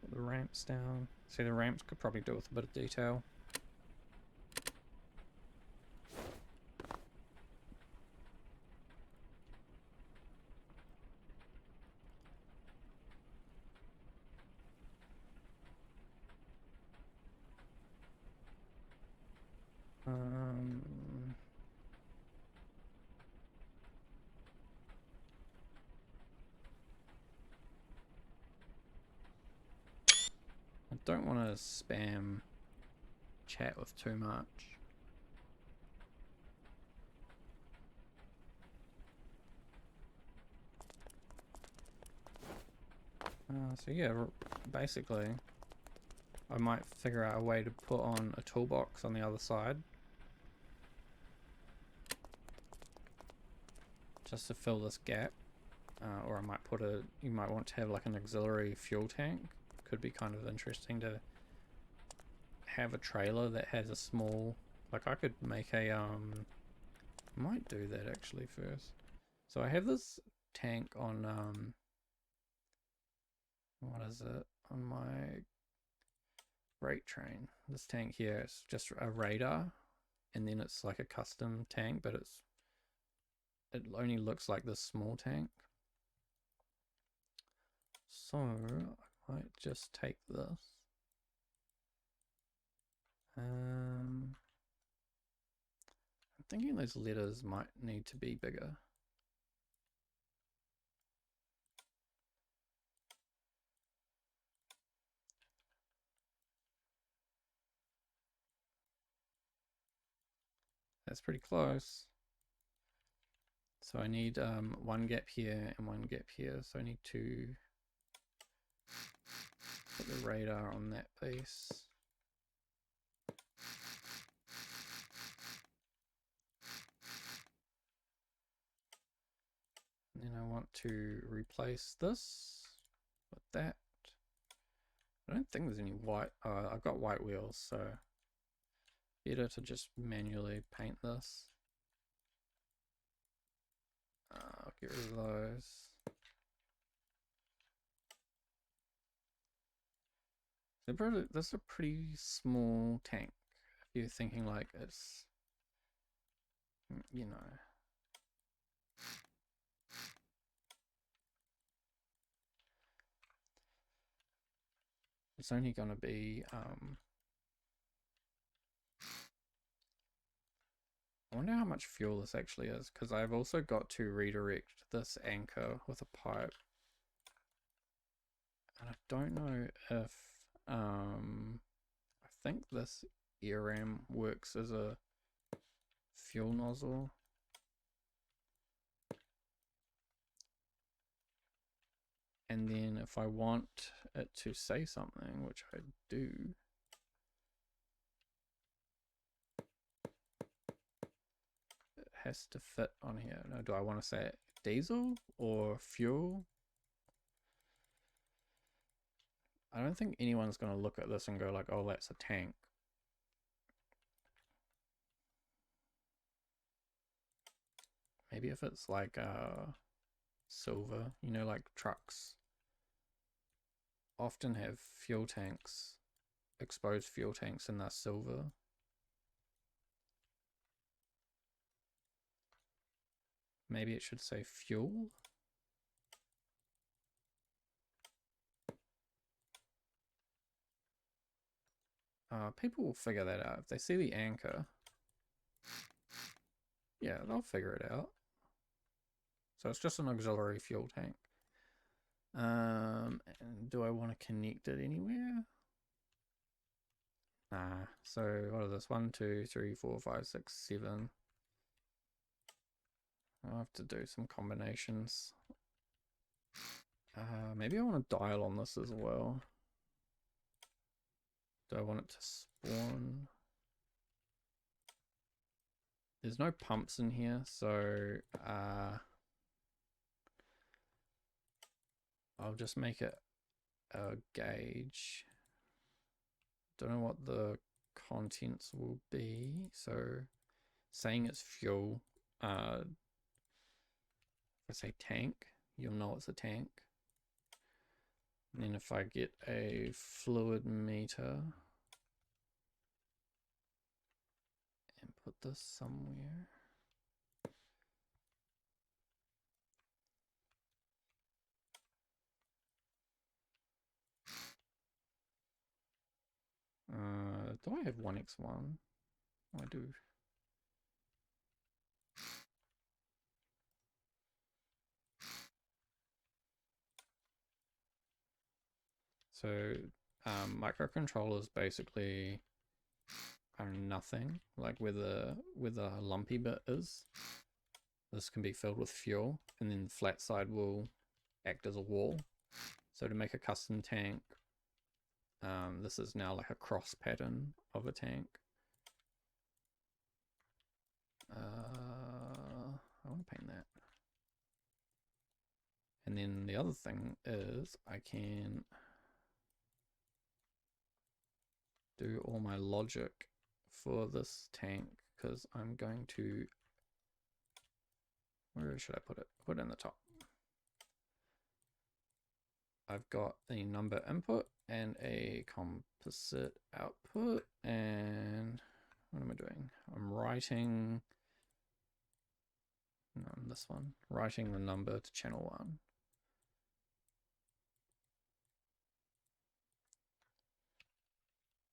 Put the ramps down. See, the ramps could probably do with a bit of detail. I don't want to spam chat with too much. So yeah, basically I might figure out a way to put on a toolbox on the other side, just to fill this gap. Or I might put you might want to have like an auxiliary fuel tank. Could be kind of interesting to have a trailer that has a small, like I could make a, might do that actually first. So I have this tank on, what is it, on my freight train. This tank here is just a radar, and then it's like a custom tank, but it only looks like this small tank. So I might just take this. I'm thinking those letters might need to be bigger. That's pretty close. So I need one gap here and one gap here. So I need to put the radar on that piece. And then I want to replace this with that. I don't think there's any white. I've got white wheels, so better to just manually paint this. I'll get rid of those. That's a pretty small tank. If you're thinking like it's, you know, it's only going to be, I wonder how much fuel this actually is, because I've also got to redirect this anchor with a pipe. And I don't know if, I think this air ram works as a fuel nozzle. And then if I want it to say something, which I do, it has to fit on here. Now, do I want to say diesel or fuel? I don't think anyone's going to look at this and go like, oh, that's a tank. Maybe if it's like silver, you know, like trucks often have fuel tanks, exposed fuel tanks, and they're silver. Maybe it should say fuel. People will figure that out. If they see the anchor, yeah, they'll figure it out. So it's just an auxiliary fuel tank. And do I want to connect it anywhere? Nah. So what is this? 1, 2, 3, 4, 5, 6, 7. I'll have to do some combinations. Maybe I want to dial on this as well. Do I want it to spawn? There's no pumps in here, so I'll just make it a gauge. Don't know what the contents will be, so saying it's fuel, if I say tank, you'll know it's a tank. And then if I get a fluid meter and put this somewhere, do I have 1x1? I do. So microcontrollers basically are nothing. Like where the lumpy bit is, this can be filled with fuel, and then the flat side will act as a wall. So to make a custom tank, this is now like a cross pattern of a tank. I want to paint that. And then the other thing is I can do all my logic for this tank, because I'm going to, where should I put it? Put it in the top. I've got the number input and a composite output, and what am I doing? I'm writing, no, this one, writing the number to channel 1.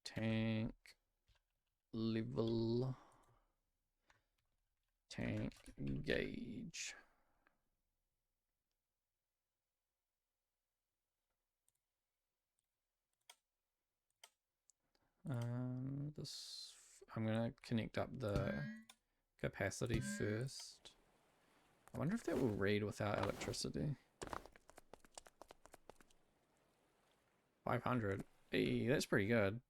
Tank level, tank gauge. This, I'm gonna connect up the capacity first. I wonder if that will read without electricity. 500. Hey, that's pretty good.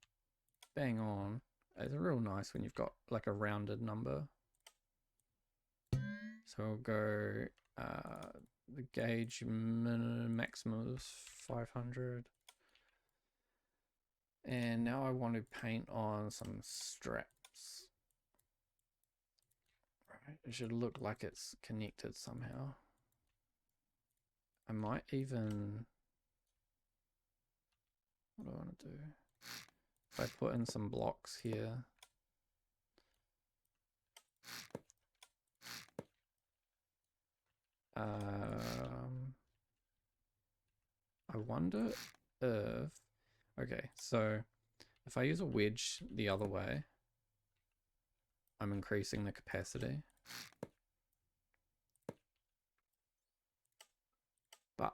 Bang on. It's real nice when you've got like a rounded number. So we'll go, the gauge maximum is 500. And now I want to paint on some straps. Right, it should look like it's connected somehow. I might even, what do I want to do? If I put in some blocks here, I wonder if, okay, so if I use a wedge the other way, I'm increasing the capacity. But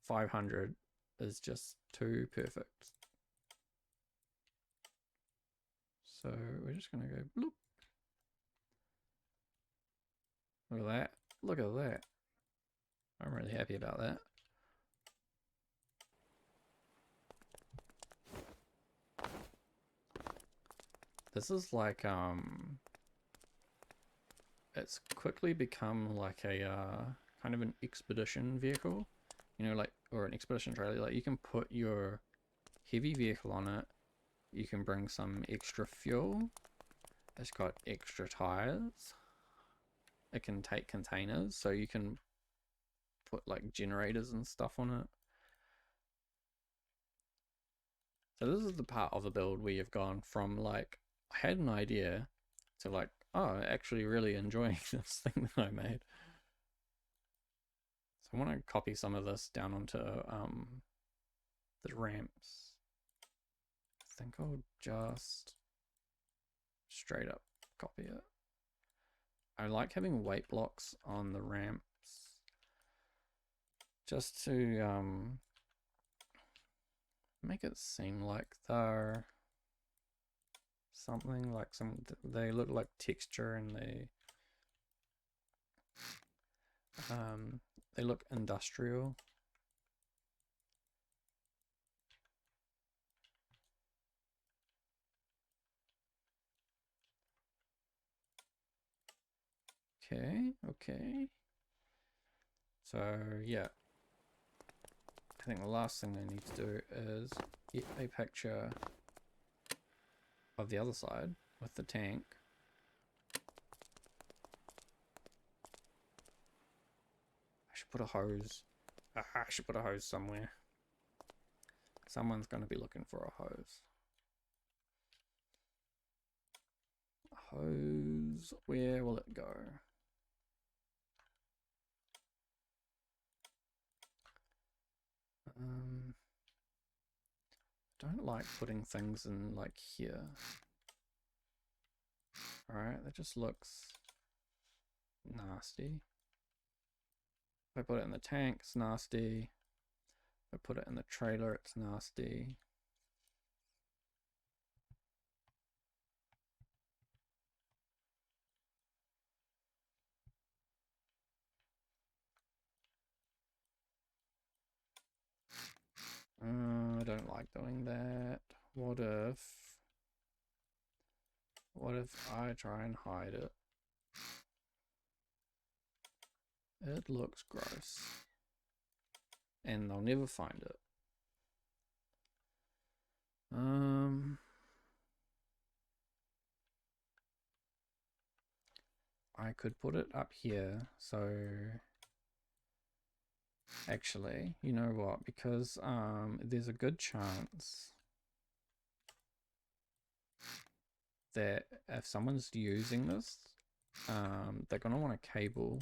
500 is just too perfect. So we're just going to go bloop. Look at that. Look at that. I'm really happy about that. This is like, it's quickly become like a kind of an expedition vehicle, you know, like, or an expedition trailer. Like you can put your heavy vehicle on it, you can bring some extra fuel, it's got extra tires, it can take containers, so you can put like generators and stuff on it. So this is the part of the build where you've gone from like, I had an idea, to like, oh, actually really enjoying this thing that I made. So I want to copy some of this down onto the ramps. I think I'll just straight up copy it. I like having weight blocks on the ramps just to make it seem like they're something, like they look like texture, and they look industrial. Okay. So yeah, I think the last thing I need to do is get a picture of the other side with the tank. I should put a hose. I should put a hose somewhere. Someone's going to be looking for a hose. A hose. Where will it go? Don't like putting things in like here. Alright, that just looks nasty. If I put it in the tank, it's nasty. If I put it in the trailer, it's nasty. I don't like doing that. What if I try and hide it? It looks gross. And they'll never find it. I could put it up here, so actually, you know what, because there's a good chance that if someone's using this, they're gonna want a cable.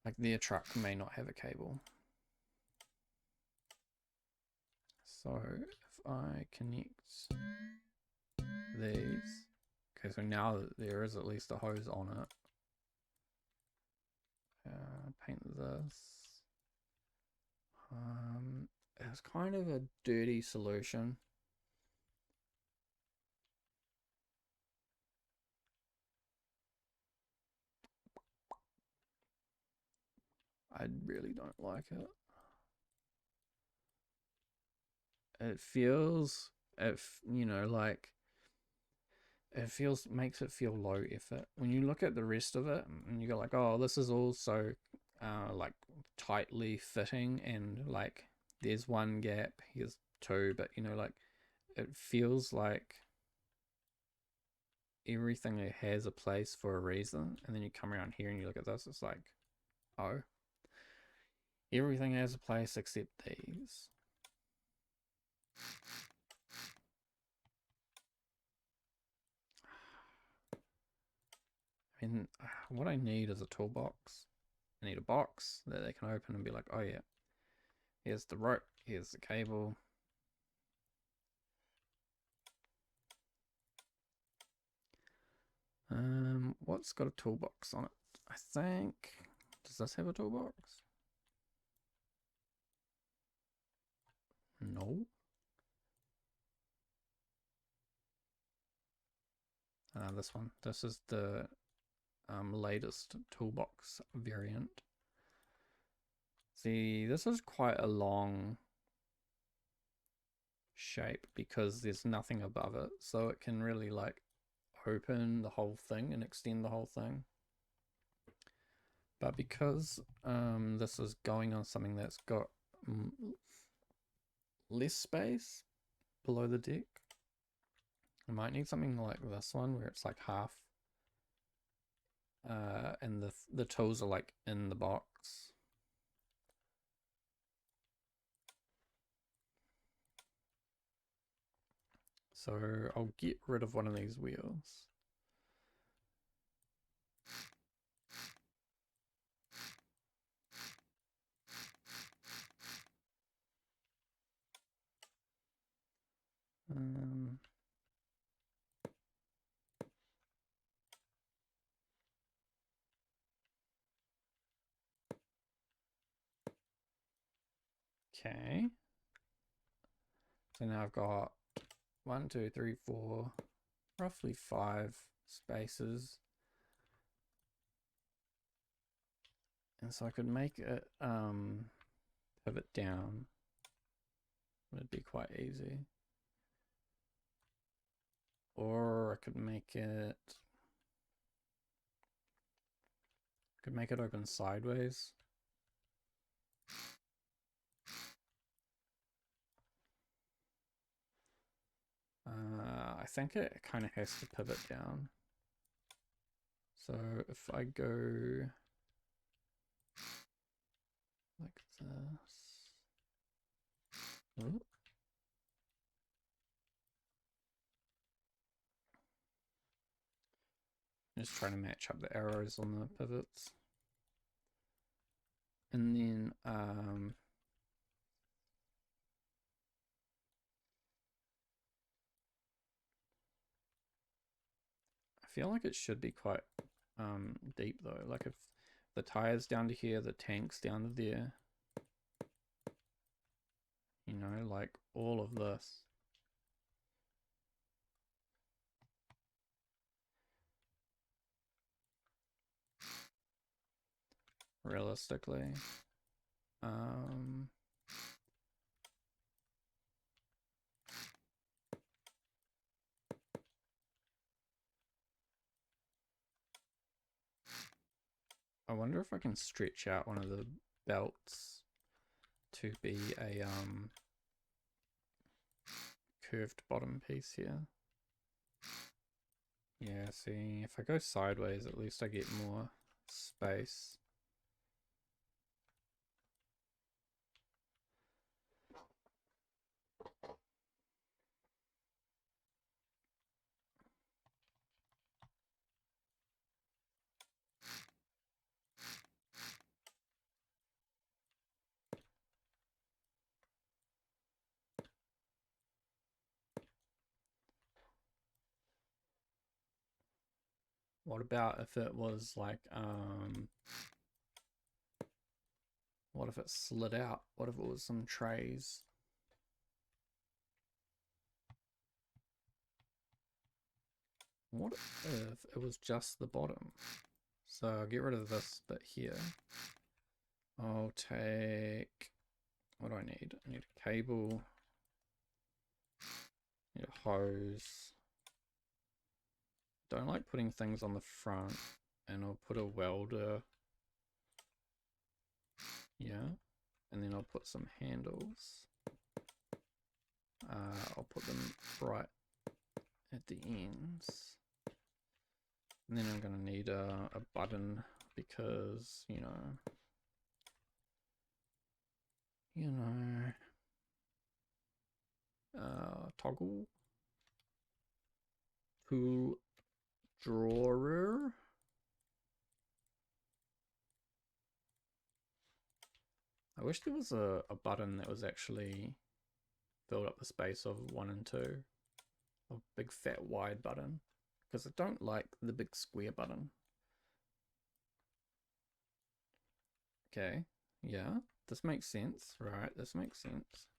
Like their truck may not have a cable. So if I connect these, okay, so now there is at least a hose on it. Paint this. It's kind of a dirty solution. I really don't like it. It feels, if you know, like makes it feel low effort. When you look at the rest of it, and you go like, oh, this is all so like tightly fitting, and like there's one gap, here's two, but you know, like it feels like everything has a place for a reason. And then you come around here and you look at this, it's like, oh, everything has a place except these. I mean, what I need is a toolbox. I need a box that they can open and be like, oh yeah, here's the rope, here's the cable. What's got a toolbox on it? I think, does this have a toolbox? No. This one. This is the latest toolbox variant. See, this is quite a long shape because there's nothing above it, so it can really like open the whole thing and extend the whole thing. But because this is going on something that's got less space below the deck, I might need something like this one where it's like half and the tools are like in the box. So I'll get rid of one of these wheels. Okay. So now I've got 1, 2, 3, 4, roughly 5 spaces. And so I could make it pivot down. It'd be quite easy. Or I could make it open sideways. I think it kind of has to pivot down. So if I go like this. Ooh. Just trying to match up the arrows on the pivots. And then I feel like it should be quite deep though. Like if the tire's down to here, the tank's down to there. You know, like all of this. Realistically. I wonder if I can stretch out one of the belts to be a curved bottom piece here. Yeah, see, if I go sideways, at least I get more space. What about if it was like, what if it slid out? What if it was some trays? What if it was just the bottom? So I'll get rid of this bit here. I'll take, what do I need? I need a cable, I need a hose. Don't like putting things on the front, and I'll put a welder. Yeah, and then I'll put some handles. I'll put them right at the ends. And then I'm going to need a button because, toggle tool drawer. I wish there was a button that was actually filled up the space of 1 and 2. A big fat wide button. Because I don't like the big square button. Okay, yeah, this makes sense, right? This makes sense.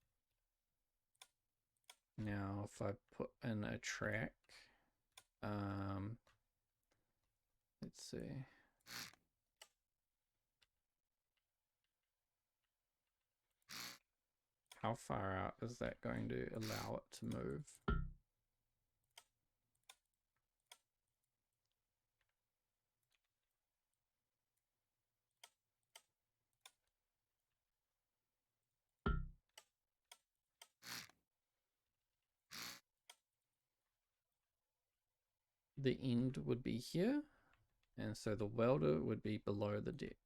Now, if I put in a track, let's see. How far out is that going to allow it to move? The end would be here, and so the welder would be below the deck.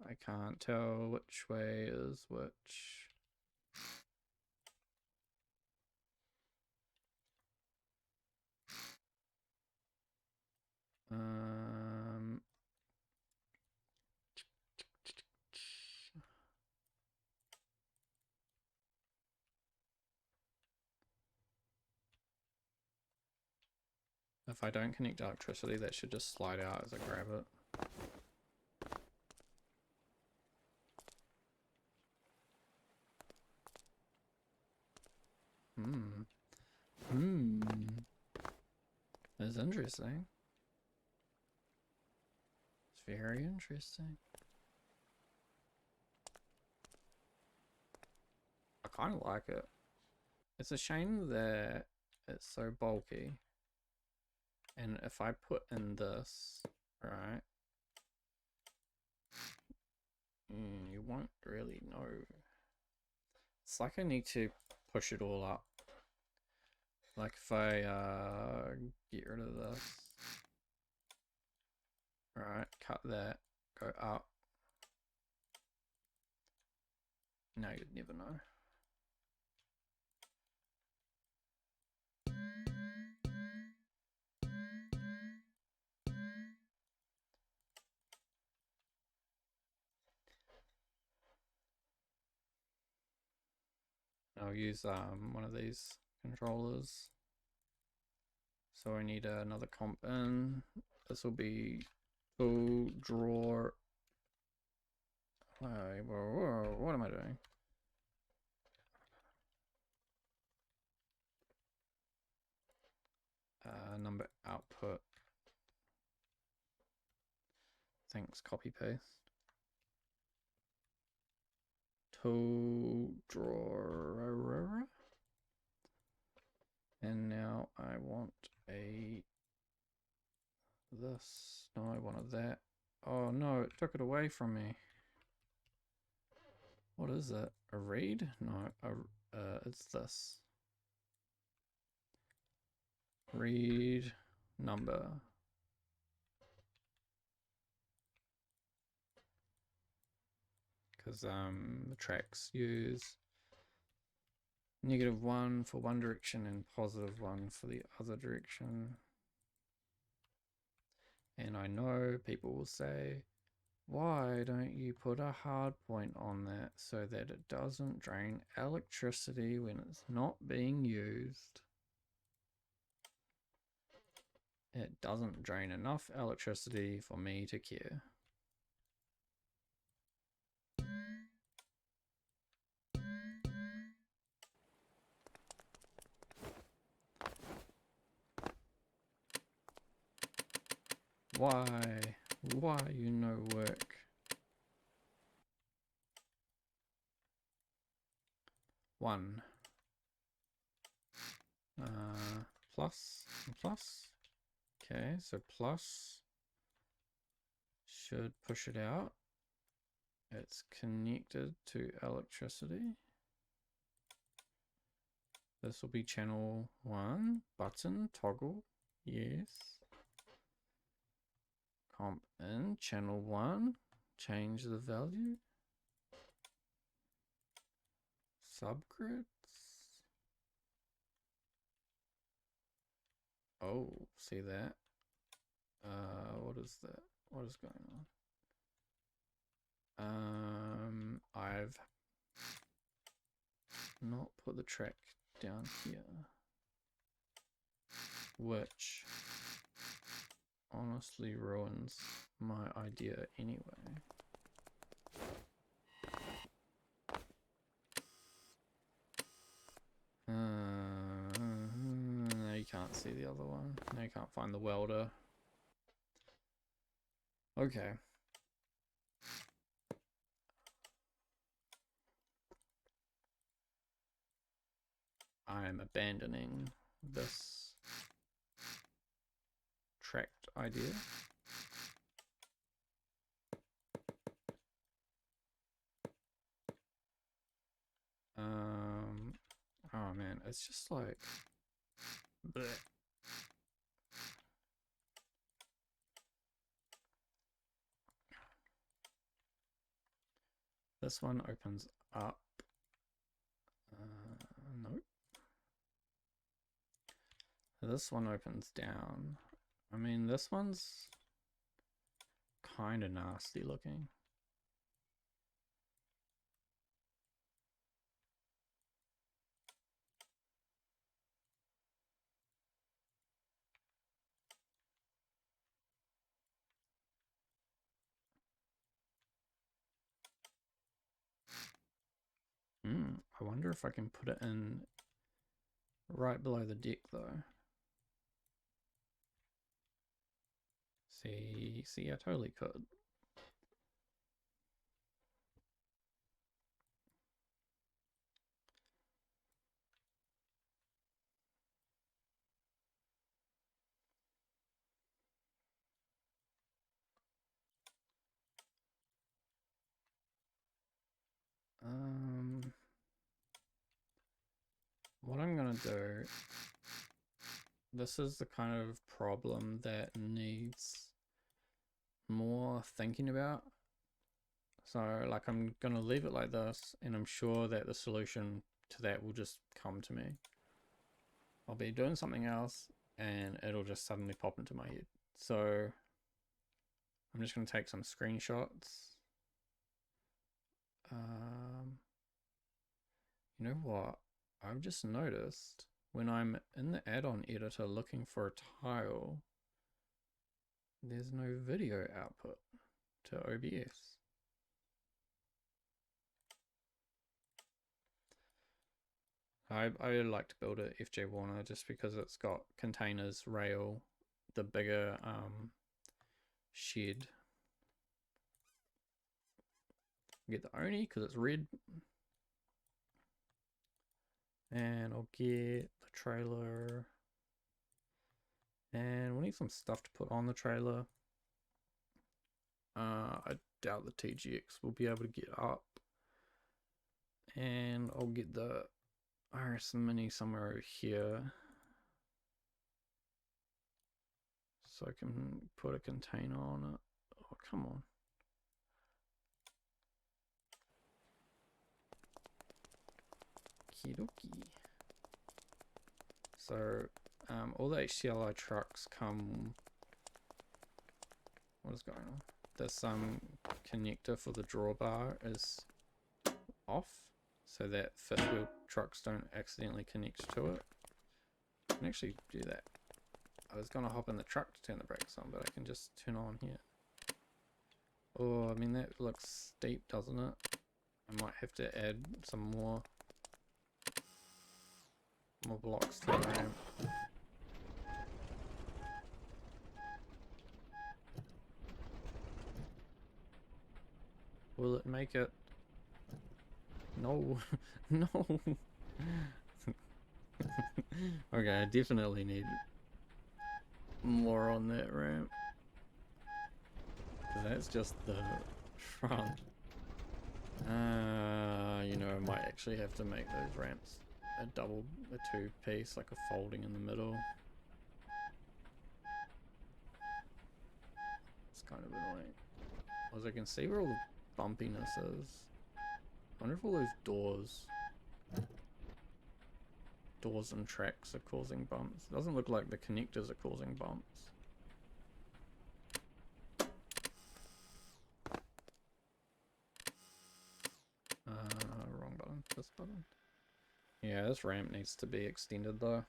I can't tell which way is which. If I don't connect electricity, that should just slide out as I grab it. That's interesting. It's very interesting. I kind of like it. It's a shame that it's so bulky. And if I put in this, right, you won't really know. It's like I need to push it all up. Like if I get rid of this, right, cut that, go up. No, you'd never know. I'll use one of these controllers. So I need another comp in. This will be tool drawer. Whoa, what am I doing? Number output. Thanks, copy paste. Tool drawer. And now I want this. No, I wanted that. Oh no, it took it away from me. What is it? A read? No, it's this. Read number. Because the tracks use -1 for one direction and +1 for the other direction. And I know people will say, why don't you put a hard point on that so that it doesn't drain electricity when it's not being used? It doesn't drain enough electricity for me to care. Why? Why you no work? One. Plus and plus. Okay, so plus should push it out. It's connected to electricity. This will be channel 1. Button, toggle, yes. Comp in, channel 1. Change the value. Subgrid. Oh, see that? What is that? What is going on? I've not put the track down here, which honestly ruins my idea anyway. No, you can't see the other one. No, you can't find the welder. Okay. I'm abandoning this tracked idea. Oh man, it's just like bleh. This one opens up. Nope. This one opens down. I mean, this one's kind of nasty looking. I wonder if I can put it in right below the deck though. See, I totally could. What I'm gonna do, this is the kind of problem that needs more thinking about. So like I'm gonna leave it like this, and I'm sure that the solution to that will just come to me. I'll be doing something else and it'll just suddenly pop into my head. So I'm just gonna take some screenshots. You know what? I've just noticed when I'm in the add-on editor looking for a tile, there's no video output to OBS. I like to build a FJ Warner just because it's got containers, rail, the bigger shed. Get the Oni because it's red. And I'll get the trailer. And we'll need some stuff to put on the trailer. I doubt the TGX will be able to get up. And I'll get the RS Mini somewhere over here. So I can put a container on it. Oh, come on. Okie. So all the HCLI trucks come. What is going on? This connector for the drawbar is off, so that fifth wheel trucks don't accidentally connect to it. I can actually do that. I was gonna hop in the truck to turn the brakes on, but I can just turn on here. Oh, I mean that looks steep, doesn't it? I might have to add some more blocks to the ramp. Will it make it? No, no. Okay, I definitely need more on that ramp. That's just the front. You know, I might actually have to make those ramps a two-piece, like a folding in the middle. It's kind of annoying. As I can see where all the bumpiness is. I wonder if all those doors doors and tracks are causing bumps. It doesn't look like the connectors are causing bumps. Wrong button. This button. Yeah, this ramp needs to be extended though.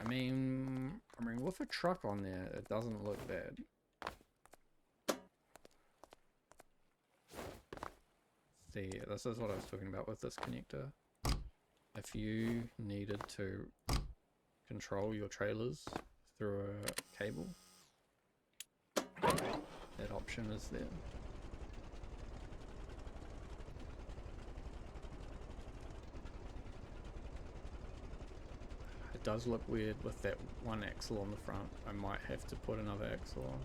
I mean, with a truck on there, it doesn't look bad. See, this is what I was talking about with this connector. If you needed to control your trailers through a cable, that option is there. It does look weird with that one axle on the front. I might have to put another axle on.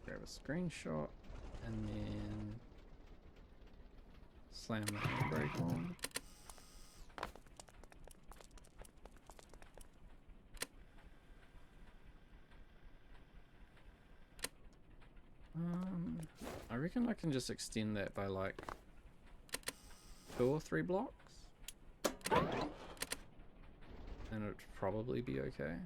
Grab a screenshot and then slam the handbrake on. I reckon I can just extend that by like 2 or 3 blocks, and it'd probably be okay.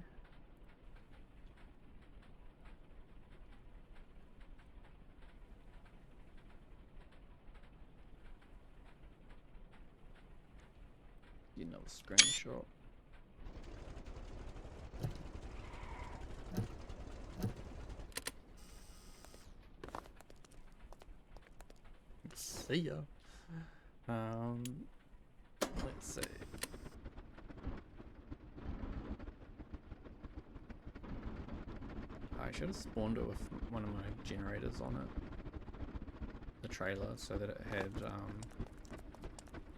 Get another screenshot. See ya. Let's see. I should have spawned it with one of my generators on it, the trailer, so that it had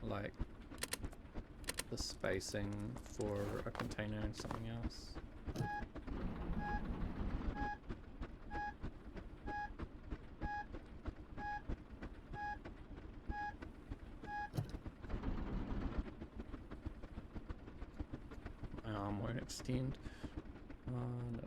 like the spacing for a container and something else. My arm won't extend. Oh no.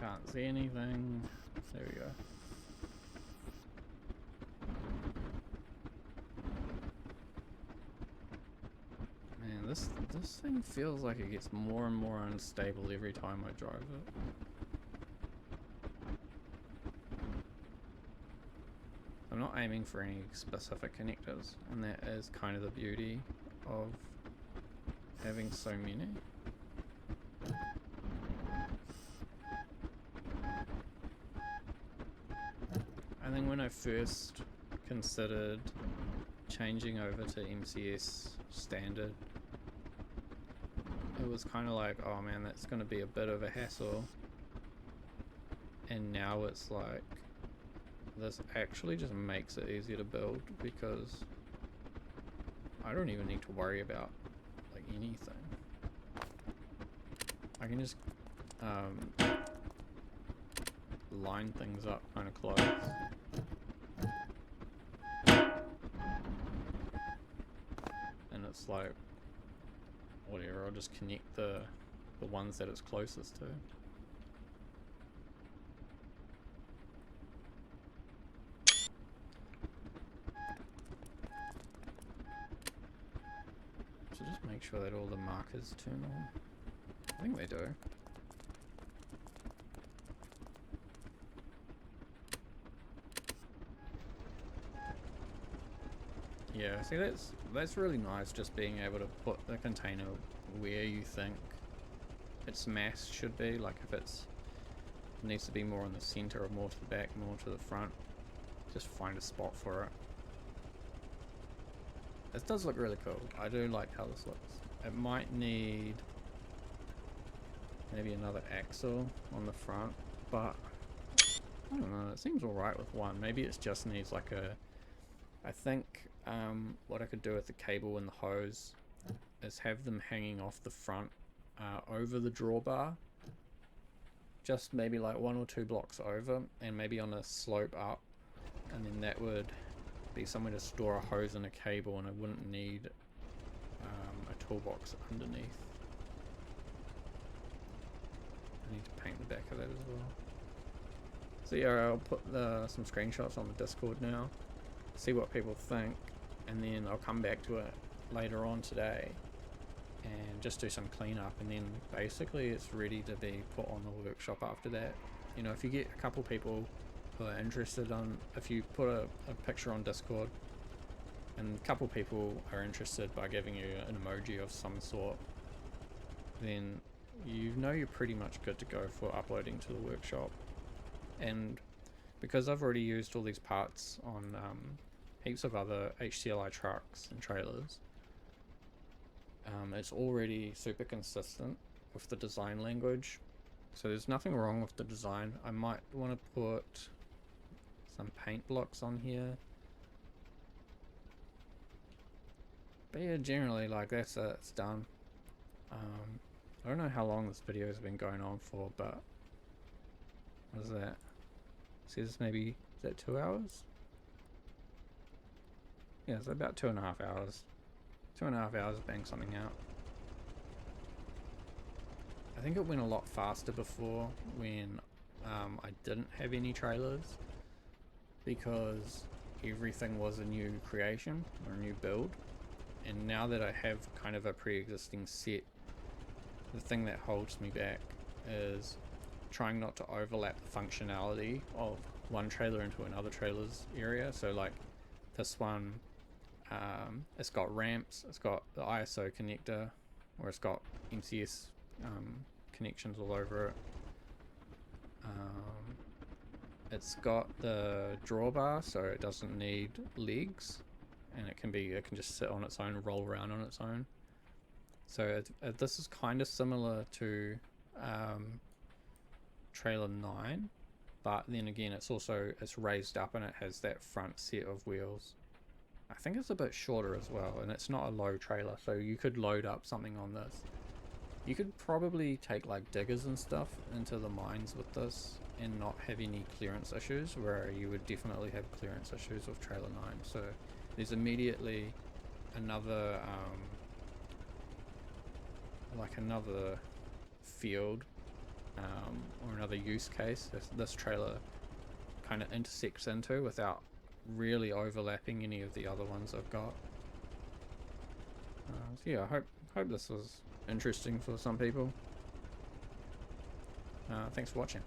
Can't see anything. There we go. Man, this thing feels like it gets more and more unstable every time I drive it. I'm not aiming for any specific connectors, and that is kind of the beauty of having so many. I think when I first considered changing over to MCS standard, it was kind of like, oh man, that's going to be a bit of a hassle. And now it's like, this actually just makes it easier to build, because I don't even need to worry about like anything. I can just line things up kind of close. And it's like, whatever, I'll just connect the ones that it's closest to. So just make sure that all the markers turn on. I think they do. Yeah, see, that's really nice, just being able to put the container where you think its mass should be. Like if it needs to be more in the center or more to the back, more to the front, just find a spot for it. This does look really cool. I do like how this looks. It might need maybe another axle on the front, but I don't know, it seems alright with one. Maybe it just needs like a... I think what I could do with the cable and the hose is have them hanging off the front over the drawbar, just maybe like 1 or 2 blocks over, and maybe on a slope up, and then that would be somewhere to store a hose and a cable, and I wouldn't need a toolbox underneath. I need to paint the back of that as well. So yeah, I'll put some screenshots on the Discord now, see what people think, and then I'll come back to it later on today and just do some cleanup, and then basically it's ready to be put on the workshop after that. You know, if you get a couple people who are interested if you put a picture on Discord and a couple people are interested by giving you an emoji of some sort, then you know you're pretty much good to go for uploading to the workshop. And because I've already used all these parts on heaps of other HCLI trucks and trailers, it's already super consistent with the design language, so there's nothing wrong with the design. I might want to put some paint blocks on here, but yeah, generally like that's it, it's done. I don't know how long this video has been going on for, but what is that? It says maybe, is that 2 hours? Yeah, it's about 2.5 hours. 2.5 hours of bang something out. I think it went a lot faster before when I didn't have any trailers, because everything was a new creation or a new build. And now that I have kind of a pre-existing set, the thing that holds me back is trying not to overlap the functionality of one trailer into another trailer's area. So like this one, it's got ramps, it's got the ISO connector, or it's got MCS connections all over it. It's got the drawbar, so it doesn't need legs, and it can just sit on its own, roll around on its own. So this is kind of similar to trailer 9, but then again it's raised up and it has that front set of wheels. I think it's a bit shorter as well, and it's not a low trailer, so you could load up something on this. You could probably take like diggers and stuff into the mines with this and not have any clearance issues, where you would definitely have clearance issues with trailer 9. So there's immediately another another field or another use case this trailer kind of intersects into without really overlapping any of the other ones I've got. So yeah, I hope this was interesting for some people. Thanks for watching.